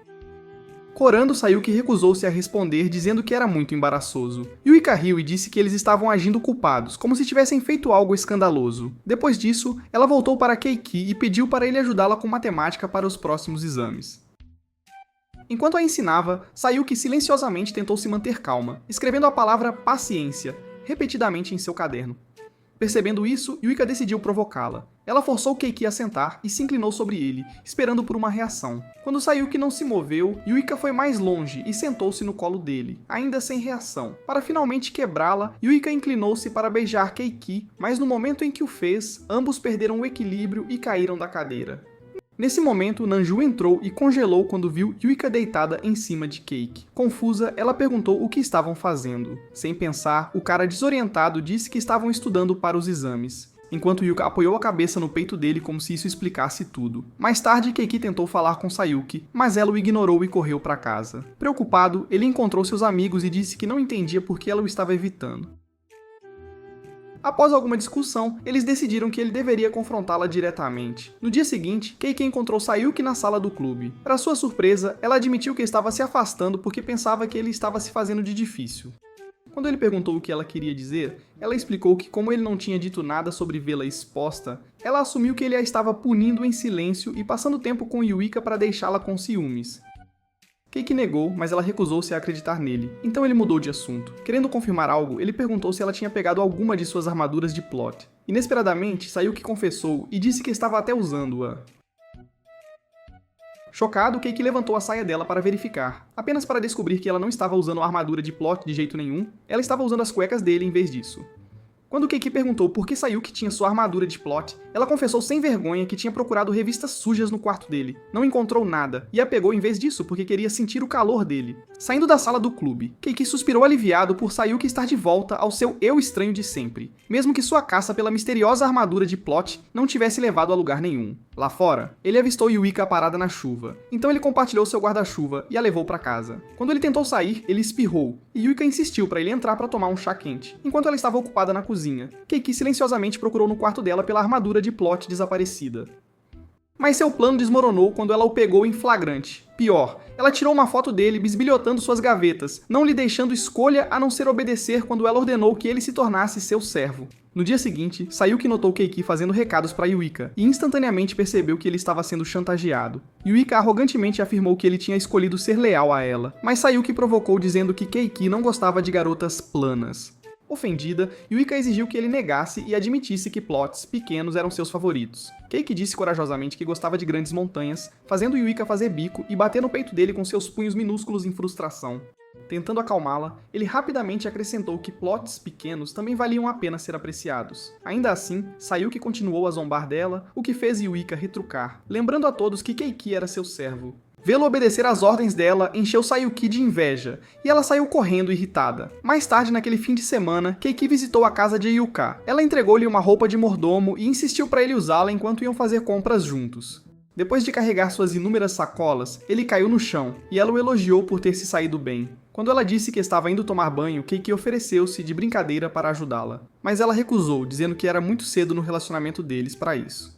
Corando, Sayuki recusou-se a responder, dizendo que era muito embaraçoso. Yuika riu e disse que eles estavam agindo culpados, como se tivessem feito algo escandaloso. Depois disso, ela voltou para Keiki e pediu para ele ajudá-la com matemática para os próximos exames. Enquanto a ensinava, Sayuki silenciosamente tentou se manter calma, escrevendo a palavra paciência, repetidamente em seu caderno. Percebendo isso, Yuika decidiu provocá-la. Ela forçou Keiki a sentar e se inclinou sobre ele, esperando por uma reação. Quando Sayuki não se moveu, Yuika foi mais longe e sentou-se no colo dele, ainda sem reação. Para finalmente quebrá-la, Yuika inclinou-se para beijar Keiki, mas no momento em que o fez, ambos perderam o equilíbrio e caíram da cadeira. Nesse momento, Nanju entrou e congelou quando viu Yuika deitada em cima de Keiki. Confusa, ela perguntou o que estavam fazendo. Sem pensar, o cara desorientado disse que estavam estudando para os exames, enquanto Yuika apoiou a cabeça no peito dele como se isso explicasse tudo. Mais tarde, Keiki tentou falar com Sayuki, mas ela o ignorou e correu para casa. Preocupado, ele encontrou seus amigos e disse que não entendia por que ela o estava evitando. Após alguma discussão, eles decidiram que ele deveria confrontá-la diretamente. No dia seguinte, Keiki encontrou Sayuki na sala do clube. Para sua surpresa, ela admitiu que estava se afastando porque pensava que ele estava se fazendo de difícil. Quando ele perguntou o que ela queria dizer, ela explicou que como ele não tinha dito nada sobre vê-la exposta, ela assumiu que ele a estava punindo em silêncio e passando tempo com Yuika para deixá-la com ciúmes. Keiki negou, mas ela recusou-se a acreditar nele, então ele mudou de assunto. Querendo confirmar algo, ele perguntou se ela tinha pegado alguma de suas armaduras de plot. Inesperadamente, Sayuki confessou e disse que estava até usando-a. Chocado, Keiki levantou a saia dela para verificar. Apenas para descobrir que ela não estava usando a armadura de plot de jeito nenhum, ela estava usando as cuecas dele em vez disso. Quando Keiki perguntou por que Sayuki tinha sua armadura de plot, ela confessou sem vergonha que tinha procurado revistas sujas no quarto dele. Não encontrou nada, e a pegou em vez disso porque queria sentir o calor dele. Saindo da sala do clube, Keiki suspirou aliviado por Sayuki estar de volta ao seu eu estranho de sempre, mesmo que sua caça pela misteriosa armadura de plot não tivesse levado a lugar nenhum. Lá fora, ele avistou Yuika parada na chuva, então ele compartilhou seu guarda-chuva e a levou para casa. Quando ele tentou sair, ele espirrou, e Yuika insistiu para ele entrar para tomar um chá quente, enquanto ela estava ocupada na cozinha. Keiki silenciosamente procurou no quarto dela pela armadura de plot desaparecida. Mas seu plano desmoronou quando ela o pegou em flagrante. Pior, ela tirou uma foto dele bisbilhotando suas gavetas, não lhe deixando escolha a não ser obedecer quando ela ordenou que ele se tornasse seu servo. No dia seguinte, Sayuki notou Keiki fazendo recados para Yuika e instantaneamente percebeu que ele estava sendo chantageado. Yuika arrogantemente afirmou que ele tinha escolhido ser leal a ela, mas Sayuki provocou dizendo que Keiki não gostava de garotas planas. Ofendida, Yuika exigiu que ele negasse e admitisse que plots pequenos eram seus favoritos. Keiki disse corajosamente que gostava de grandes montanhas, fazendo Yuika fazer bico e bater no peito dele com seus punhos minúsculos em frustração. Tentando acalmá-la, ele rapidamente acrescentou que plots pequenos também valiam a pena ser apreciados. Ainda assim, Sayuki continuou a zombar dela, o que fez Yuika retrucar, lembrando a todos que Keiki era seu servo. Vê-lo obedecer às ordens dela encheu Sayuki de inveja, e ela saiu correndo irritada. Mais tarde naquele fim de semana, Keiki visitou a casa de Yuka. Ela entregou-lhe uma roupa de mordomo e insistiu para ele usá-la enquanto iam fazer compras juntos. Depois de carregar suas inúmeras sacolas, ele caiu no chão, e ela o elogiou por ter se saído bem. Quando ela disse que estava indo tomar banho, Keiki ofereceu-se de brincadeira para ajudá-la. Mas ela recusou, dizendo que era muito cedo no relacionamento deles para isso.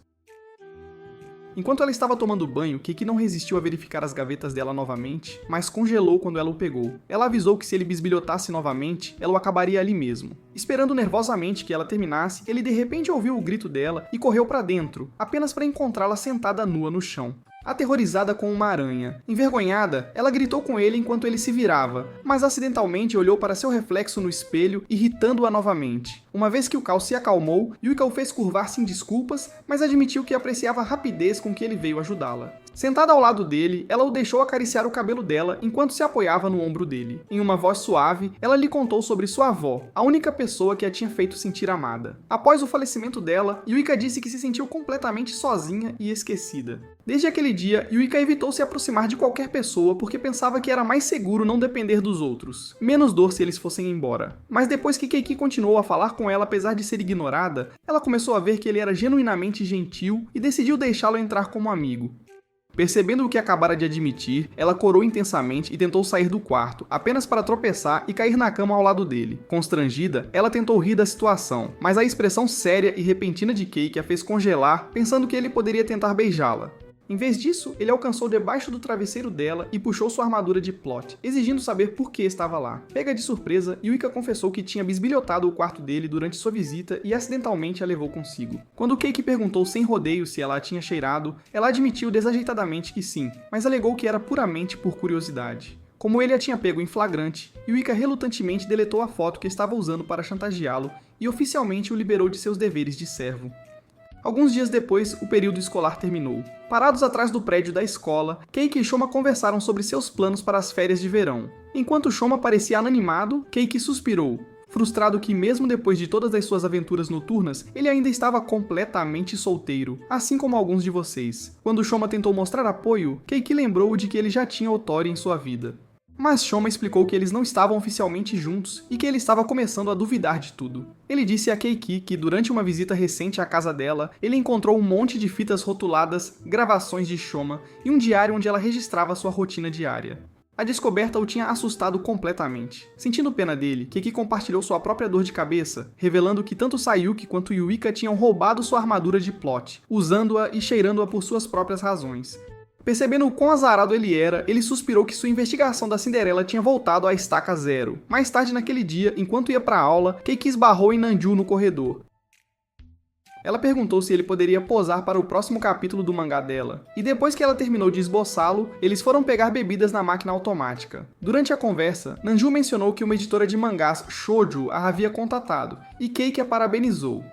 Enquanto ela estava tomando banho, Keiki não resistiu a verificar as gavetas dela novamente, mas congelou quando ela o pegou. Ela avisou que se ele bisbilhotasse novamente, ela o acabaria ali mesmo. Esperando nervosamente que ela terminasse, ele de repente ouviu o grito dela e correu para dentro, apenas para encontrá-la sentada nua no chão. Aterrorizada com uma aranha. Envergonhada, ela gritou com ele enquanto ele se virava, mas acidentalmente olhou para seu reflexo no espelho, irritando-a novamente. Uma vez que o caos se acalmou, Yuika o fez curvar-se em desculpas, mas admitiu que apreciava a rapidez com que ele veio ajudá-la. Sentada ao lado dele, ela o deixou acariciar o cabelo dela enquanto se apoiava no ombro dele. Em uma voz suave, ela lhe contou sobre sua avó, a única pessoa que a tinha feito sentir amada. Após o falecimento dela, Yuika disse que se sentiu completamente sozinha e esquecida. Desde aquele dia, Yuika evitou se aproximar de qualquer pessoa porque pensava que era mais seguro não depender dos outros. Menos dor se eles fossem embora. Mas depois que Keiki continuou a falar com ela apesar de ser ignorada, ela começou a ver que ele era genuinamente gentil e decidiu deixá-lo entrar como amigo. Percebendo o que acabara de admitir, ela corou intensamente e tentou sair do quarto, apenas para tropeçar e cair na cama ao lado dele. Constrangida, ela tentou rir da situação, mas a expressão séria e repentina de Keiki a fez congelar, pensando que ele poderia tentar beijá-la. Em vez disso, ele alcançou debaixo do travesseiro dela e puxou sua armadura de plot, exigindo saber por que estava lá. Pega de surpresa, Yuika confessou que tinha bisbilhotado o quarto dele durante sua visita e acidentalmente a levou consigo. Quando Keiki perguntou sem rodeio se ela a tinha cheirado, ela admitiu desajeitadamente que sim, mas alegou que era puramente por curiosidade. Como ele a tinha pego em flagrante, Yuika relutantemente deletou a foto que estava usando para chantageá-lo e oficialmente o liberou de seus deveres de servo. Alguns dias depois, o período escolar terminou. Parados atrás do prédio da escola, Keiki e Shoma conversaram sobre seus planos para as férias de verão. Enquanto Shoma parecia inanimado, Keiki suspirou, frustrado que mesmo depois de todas as suas aventuras noturnas, ele ainda estava completamente solteiro, assim como alguns de vocês. Quando Shoma tentou mostrar apoio, Keiki lembrou de que ele já tinha Otori em sua vida. Mas Shoma explicou que eles não estavam oficialmente juntos e que ele estava começando a duvidar de tudo. Ele disse a Keiki que durante uma visita recente à casa dela, ele encontrou um monte de fitas rotuladas, gravações de Shoma e um diário onde ela registrava sua rotina diária. A descoberta o tinha assustado completamente. Sentindo pena dele, Keiki compartilhou sua própria dor de cabeça, revelando que tanto Sayuki quanto Yuika tinham roubado sua armadura de plot, usando-a e cheirando-a por suas próprias razões. Percebendo o quão azarado ele era, ele suspirou que sua investigação da Cinderela tinha voltado à estaca zero. Mais tarde naquele dia, enquanto ia para a aula, Keiki esbarrou em Nanju no corredor. Ela perguntou se ele poderia posar para o próximo capítulo do mangá dela, e depois que ela terminou de esboçá-lo, eles foram pegar bebidas na máquina automática. Durante a conversa, Nanju mencionou que uma editora de mangás shoujo a havia contatado, e Keiki a parabenizou.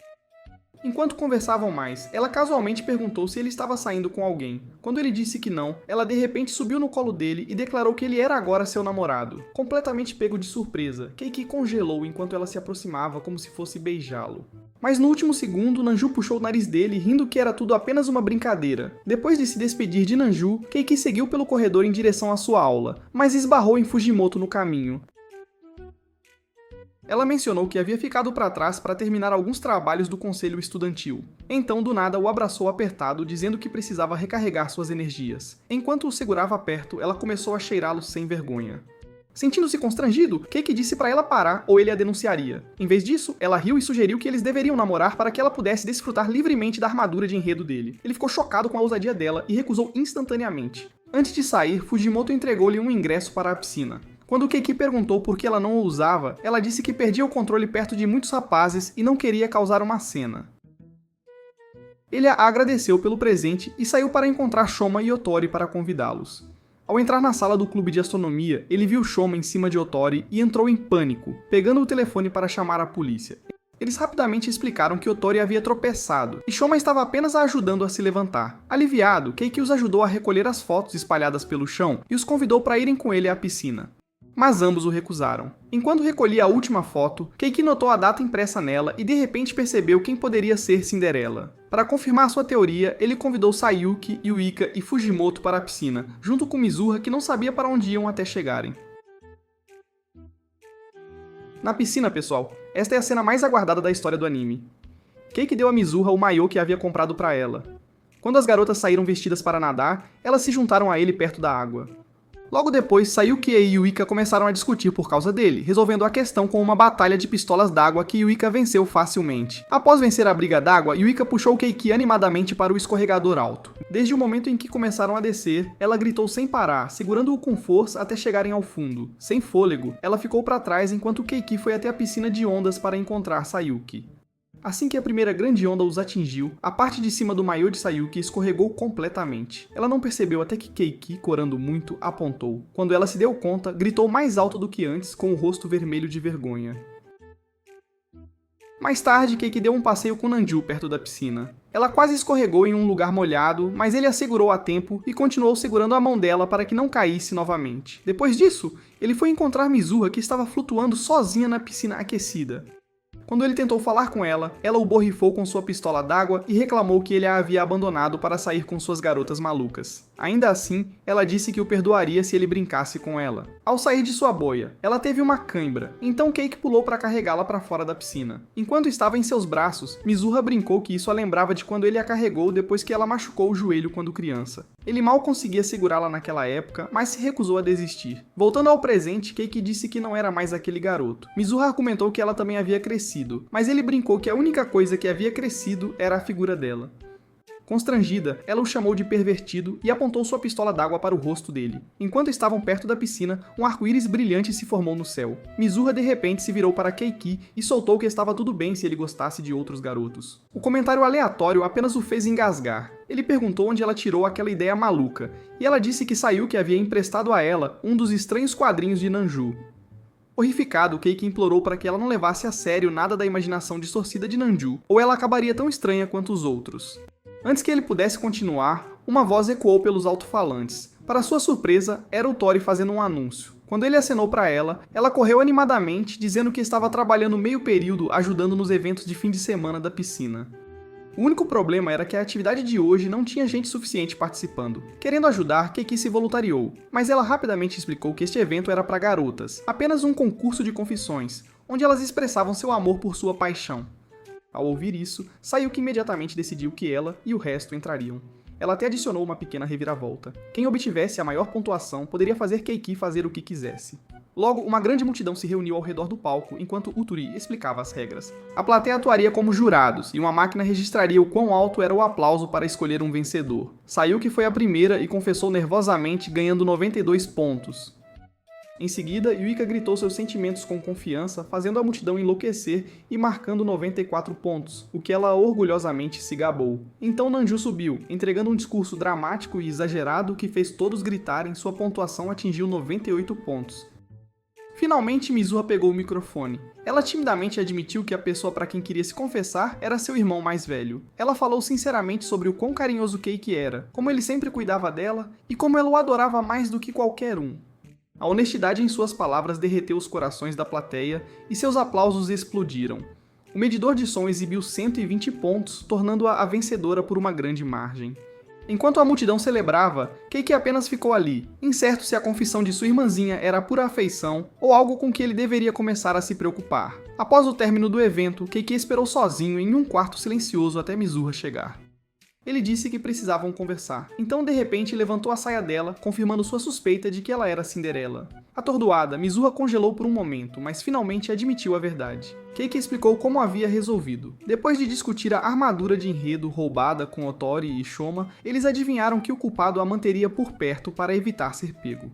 Enquanto conversavam mais, ela casualmente perguntou se ele estava saindo com alguém. Quando ele disse que não, ela de repente subiu no colo dele e declarou que ele era agora seu namorado. Completamente pego de surpresa, Keiki congelou enquanto ela se aproximava como se fosse beijá-lo. Mas no último segundo, Nanju puxou o nariz dele, rindo que era tudo apenas uma brincadeira. Depois de se despedir de Nanju, Keiki seguiu pelo corredor em direção à sua aula, mas esbarrou em Fujimoto no caminho. Ela mencionou que havia ficado para trás para terminar alguns trabalhos do conselho estudantil. Então, do nada, o abraçou apertado, dizendo que precisava recarregar suas energias. Enquanto o segurava perto, ela começou a cheirá-lo sem vergonha. Sentindo-se constrangido, Keiki disse para ela parar ou ele a denunciaria. Em vez disso, ela riu e sugeriu que eles deveriam namorar para que ela pudesse desfrutar livremente da armadura de enredo dele. Ele ficou chocado com a ousadia dela e recusou instantaneamente. Antes de sair, Fujimoto entregou-lhe um ingresso para a piscina. Quando Keiki perguntou por que ela não o usava, ela disse que perdia o controle perto de muitos rapazes e não queria causar uma cena. Ele a agradeceu pelo presente e saiu para encontrar Shoma e Otori para convidá-los. Ao entrar na sala do clube de astronomia, ele viu Shoma em cima de Otori e entrou em pânico, pegando o telefone para chamar a polícia. Eles rapidamente explicaram que Otori havia tropeçado, e Shoma estava apenas a ajudando a se levantar. Aliviado, Keiki os ajudou a recolher as fotos espalhadas pelo chão e os convidou para irem com ele à piscina. Mas ambos o recusaram. Enquanto recolhia a última foto, Keiki notou a data impressa nela e de repente percebeu quem poderia ser Cinderela. Para confirmar sua teoria, ele convidou Sayuki, Yuika e Fujimoto para a piscina, junto com Mizuha, que não sabia para onde iam até chegarem. Na piscina, pessoal, esta é a cena mais aguardada da história do anime. Keiki deu a Mizuha o maiô que havia comprado para ela. Quando as garotas saíram vestidas para nadar, elas se juntaram a ele perto da água. Logo depois, Sayuki e Yuika começaram a discutir por causa dele, resolvendo a questão com uma batalha de pistolas d'água que Yuika venceu facilmente. Após vencer a briga d'água, Yuika puxou Keiki animadamente para o escorregador alto. Desde o momento em que começaram a descer, ela gritou sem parar, segurando-o com força até chegarem ao fundo. Sem fôlego, ela ficou para trás enquanto Keiki foi até a piscina de ondas para encontrar Sayuki. Assim que a primeira grande onda os atingiu, a parte de cima do maiô de Sayuki escorregou completamente. Ela não percebeu até que Keiki, corando muito, apontou. Quando ela se deu conta, gritou mais alto do que antes, com o rosto vermelho de vergonha. Mais tarde, Keiki deu um passeio com Nanju perto da piscina. Ela quase escorregou em um lugar molhado, mas ele a segurou a tempo e continuou segurando a mão dela para que não caísse novamente. Depois disso, ele foi encontrar Mizuha, que estava flutuando sozinha na piscina aquecida. Quando ele tentou falar com ela, ela o borrifou com sua pistola d'água e reclamou que ele a havia abandonado para sair com suas garotas malucas. Ainda assim, ela disse que o perdoaria se ele brincasse com ela. Ao sair de sua boia, ela teve uma cãibra, então Keiki pulou para carregá-la para fora da piscina. Enquanto estava em seus braços, Mizuha brincou que isso a lembrava de quando ele a carregou depois que ela machucou o joelho quando criança. Ele mal conseguia segurá-la naquela época, mas se recusou a desistir. Voltando ao presente, Keiki disse que não era mais aquele garoto. Mizuha argumentou que ela também havia crescido, mas ele brincou que a única coisa que havia crescido era a figura dela. Constrangida, ela o chamou de pervertido e apontou sua pistola d'água para o rosto dele. Enquanto estavam perto da piscina, um arco-íris brilhante se formou no céu. Mizuha de repente se virou para Keiki e soltou que estava tudo bem se ele gostasse de outros garotos. O comentário aleatório apenas o fez engasgar. Ele perguntou onde ela tirou aquela ideia maluca, e ela disse que Sayuki havia emprestado a ela um dos estranhos quadrinhos de Nanju. Horrificado, Keiki implorou para que ela não levasse a sério nada da imaginação distorcida de Nanju, ou ela acabaria tão estranha quanto os outros. Antes que ele pudesse continuar, uma voz ecoou pelos alto-falantes. Para sua surpresa, era o Tori fazendo um anúncio. Quando ele acenou para ela, ela correu animadamente, dizendo que estava trabalhando meio período ajudando nos eventos de fim de semana da piscina. O único problema era que a atividade de hoje não tinha gente suficiente participando. Querendo ajudar, Keiki se voluntariou, mas ela rapidamente explicou que este evento era para garotas, apenas um concurso de confissões, onde elas expressavam seu amor por sua paixão. Ao ouvir isso, Sayuki imediatamente decidiu que ela e o resto entrariam. Ela até adicionou uma pequena reviravolta. Quem obtivesse a maior pontuação poderia fazer Keiki fazer o que quisesse. Logo, uma grande multidão se reuniu ao redor do palco enquanto Uturi explicava as regras. A plateia atuaria como jurados, e uma máquina registraria o quão alto era o aplauso para escolher um vencedor. Sayuki foi a primeira e confessou nervosamente, ganhando 92 pontos. Em seguida, Yuika gritou seus sentimentos com confiança, fazendo a multidão enlouquecer e marcando 94 pontos, o que ela orgulhosamente se gabou. Então Nanju subiu, entregando um discurso dramático e exagerado que fez todos gritarem. Sua pontuação atingiu 98 pontos. Finalmente, Mizuha pegou o microfone. Ela timidamente admitiu que a pessoa para quem queria se confessar era seu irmão mais velho. Ela falou sinceramente sobre o quão carinhoso Keiki era, como ele sempre cuidava dela e como ela o adorava mais do que qualquer um. A honestidade em suas palavras derreteu os corações da plateia e seus aplausos explodiram. O medidor de som exibiu 120 pontos, tornando-a a vencedora por uma grande margem. Enquanto a multidão celebrava, Keiki apenas ficou ali, incerto se a confissão de sua irmãzinha era pura afeição ou algo com que ele deveria começar a se preocupar. Após o término do evento, Keiki esperou sozinho em um quarto silencioso até Mizuha chegar. Ele disse que precisavam conversar. Então, de repente, levantou a saia dela, confirmando sua suspeita de que ela era Cinderela. Atordoada, Mizuha congelou por um momento, mas finalmente admitiu a verdade. Keiki explicou como havia resolvido. Depois de discutir a armadura de enredo roubada com Otori e Shoma, eles adivinharam que o culpado a manteria por perto para evitar ser pego.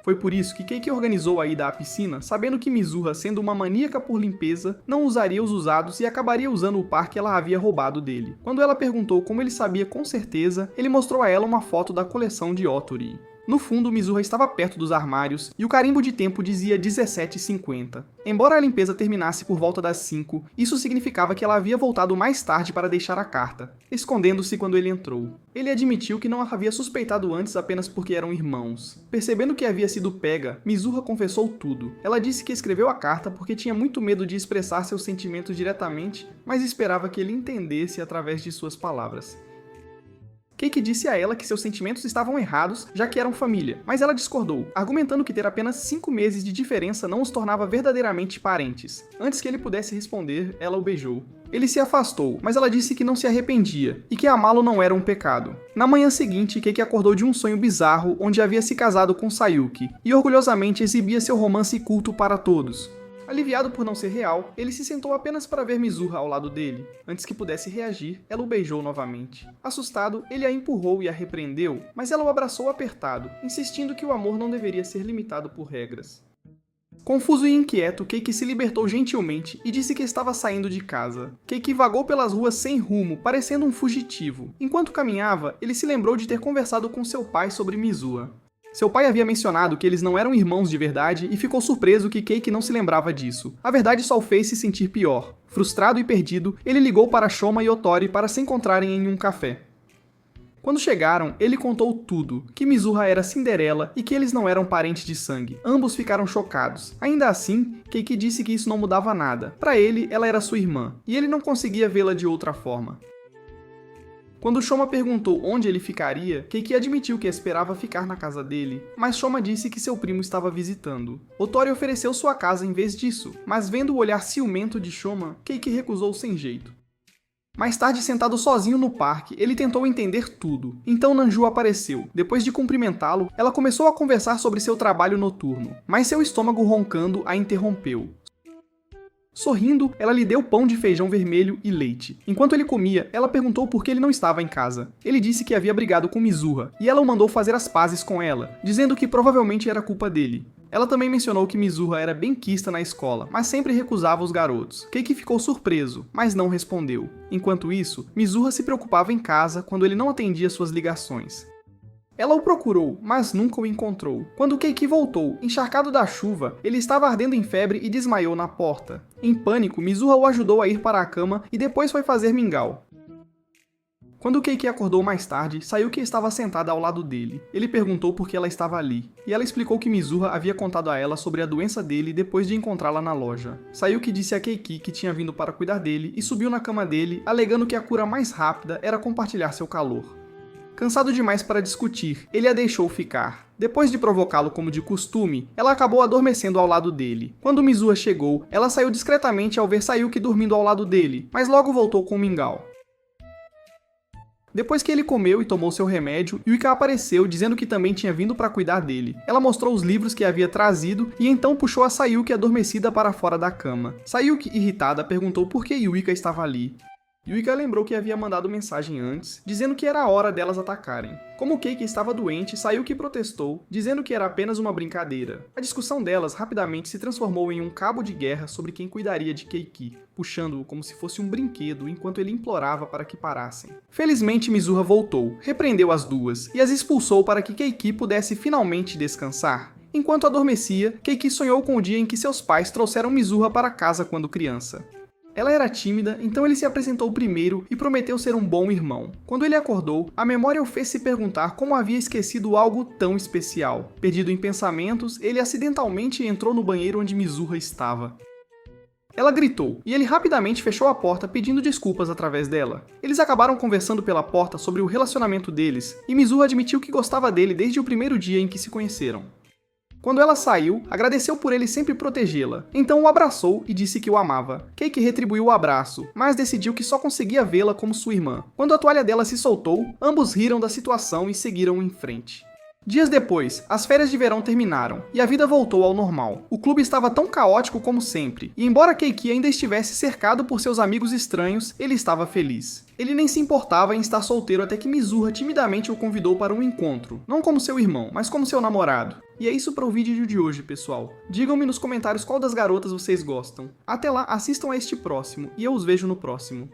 Foi por isso que Keiki organizou a ida à piscina, sabendo que Mizuha, sendo uma maníaca por limpeza, não usaria os usados e acabaria usando o par que ela havia roubado dele. Quando ela perguntou como ele sabia com certeza, ele mostrou a ela uma foto da coleção de Otori. No fundo, Mizuha estava perto dos armários e o carimbo de tempo dizia 17h50. Embora a limpeza terminasse por volta das 5, isso significava que ela havia voltado mais tarde para deixar a carta, escondendo-se quando ele entrou. Ele admitiu que não a havia suspeitado antes apenas porque eram irmãos. Percebendo que havia sido pega, Mizuha confessou tudo. Ela disse que escreveu a carta porque tinha muito medo de expressar seus sentimentos diretamente, mas esperava que ele entendesse através de suas palavras. Keiki disse a ela que seus sentimentos estavam errados, já que eram família, mas ela discordou, argumentando que ter apenas 5 meses de diferença não os tornava verdadeiramente parentes. Antes que ele pudesse responder, ela o beijou. Ele se afastou, mas ela disse que não se arrependia, e que amá-lo não era um pecado. Na manhã seguinte, Keiki acordou de um sonho bizarro onde havia se casado com Sayuki, e orgulhosamente exibia seu romance culto para todos. Aliviado por não ser real, ele se sentou apenas para ver Mizuha ao lado dele. Antes que pudesse reagir, ela o beijou novamente. Assustado, ele a empurrou e a repreendeu, mas ela o abraçou apertado, insistindo que o amor não deveria ser limitado por regras. Confuso e inquieto, Keiki se libertou gentilmente e disse que estava saindo de casa. Keiki vagou pelas ruas sem rumo, parecendo um fugitivo. Enquanto caminhava, ele se lembrou de ter conversado com seu pai sobre Mizuha. Seu pai havia mencionado que eles não eram irmãos de verdade e ficou surpreso que Keiki não se lembrava disso. A verdade só o fez se sentir pior. Frustrado e perdido, ele ligou para Shoma e Otori para se encontrarem em um café. Quando chegaram, ele contou tudo, que Mizuha era Cinderela e que eles não eram parentes de sangue. Ambos ficaram chocados. Ainda assim, Keiki disse que isso não mudava nada. Para ele, ela era sua irmã, e ele não conseguia vê-la de outra forma. Quando Shoma perguntou onde ele ficaria, Keiki admitiu que esperava ficar na casa dele, mas Shoma disse que seu primo estava visitando. Otori ofereceu sua casa em vez disso, mas vendo o olhar ciumento de Shoma, Keiki recusou sem jeito. Mais tarde, sentado sozinho no parque, ele tentou entender tudo. Então Nanju apareceu. Depois de cumprimentá-lo, ela começou a conversar sobre seu trabalho noturno, mas seu estômago roncando a interrompeu. Sorrindo, ela lhe deu pão de feijão vermelho e leite. Enquanto ele comia, ela perguntou por que ele não estava em casa. Ele disse que havia brigado com Mizuha, e ela o mandou fazer as pazes com ela, dizendo que provavelmente era culpa dele. Ela também mencionou que Mizuha era benquista na escola, mas sempre recusava os garotos. Keiki ficou surpreso, mas não respondeu. Enquanto isso, Mizuha se preocupava em casa quando ele não atendia suas ligações. Ela o procurou, mas nunca o encontrou. Quando Keiki voltou, encharcado da chuva, ele estava ardendo em febre e desmaiou na porta. Em pânico, Mizuha o ajudou a ir para a cama e depois foi fazer mingau. Quando Keiki acordou mais tarde, Sayuki estava sentada ao lado dele. Ele perguntou por que ela estava ali, e ela explicou que Mizuha havia contado a ela sobre a doença dele depois de encontrá-la na loja. Sayuki disse a Keiki que tinha vindo para cuidar dele e subiu na cama dele, alegando que a cura mais rápida era compartilhar seu calor. Cansado demais para discutir, ele a deixou ficar. Depois de provocá-lo como de costume, ela acabou adormecendo ao lado dele. Quando Mizuha chegou, ela saiu discretamente ao ver Sayuki dormindo ao lado dele, mas logo voltou com o mingau. Depois que ele comeu e tomou seu remédio, Yuika apareceu dizendo que também tinha vindo para cuidar dele. Ela mostrou os livros que havia trazido e então puxou a Sayuki adormecida para fora da cama. Sayuki, irritada, perguntou por que Yuika estava ali. Yuika lembrou que havia mandado mensagem antes, dizendo que era a hora delas atacarem. Como Keiki estava doente, Sayuki protestou, dizendo que era apenas uma brincadeira. A discussão delas rapidamente se transformou em um cabo de guerra sobre quem cuidaria de Keiki, puxando-o como se fosse um brinquedo enquanto ele implorava para que parassem. Felizmente Mizuha voltou, repreendeu as duas e as expulsou para que Keiki pudesse finalmente descansar. Enquanto adormecia, Keiki sonhou com o dia em que seus pais trouxeram Mizuha para casa quando criança. Ela era tímida, então ele se apresentou primeiro e prometeu ser um bom irmão. Quando ele acordou, a memória o fez se perguntar como havia esquecido algo tão especial. Perdido em pensamentos, ele acidentalmente entrou no banheiro onde Mizuha estava. Ela gritou, e ele rapidamente fechou a porta pedindo desculpas através dela. Eles acabaram conversando pela porta sobre o relacionamento deles, e Mizuha admitiu que gostava dele desde o primeiro dia em que se conheceram. Quando ela saiu, agradeceu por ele sempre protegê-la. Então o abraçou e disse que o amava. Keiki retribuiu o abraço, mas decidiu que só conseguia vê-la como sua irmã. Quando a toalha dela se soltou, ambos riram da situação e seguiram em frente. Dias depois, as férias de verão terminaram, e a vida voltou ao normal. O clube estava tão caótico como sempre, e embora Keiki ainda estivesse cercado por seus amigos estranhos, ele estava feliz. Ele nem se importava em estar solteiro até que Mizurra timidamente o convidou para um encontro, não como seu irmão, mas como seu namorado. E é isso para o vídeo de hoje, pessoal. Digam-me nos comentários qual das garotas vocês gostam. Até lá, assistam a este próximo, e eu os vejo no próximo.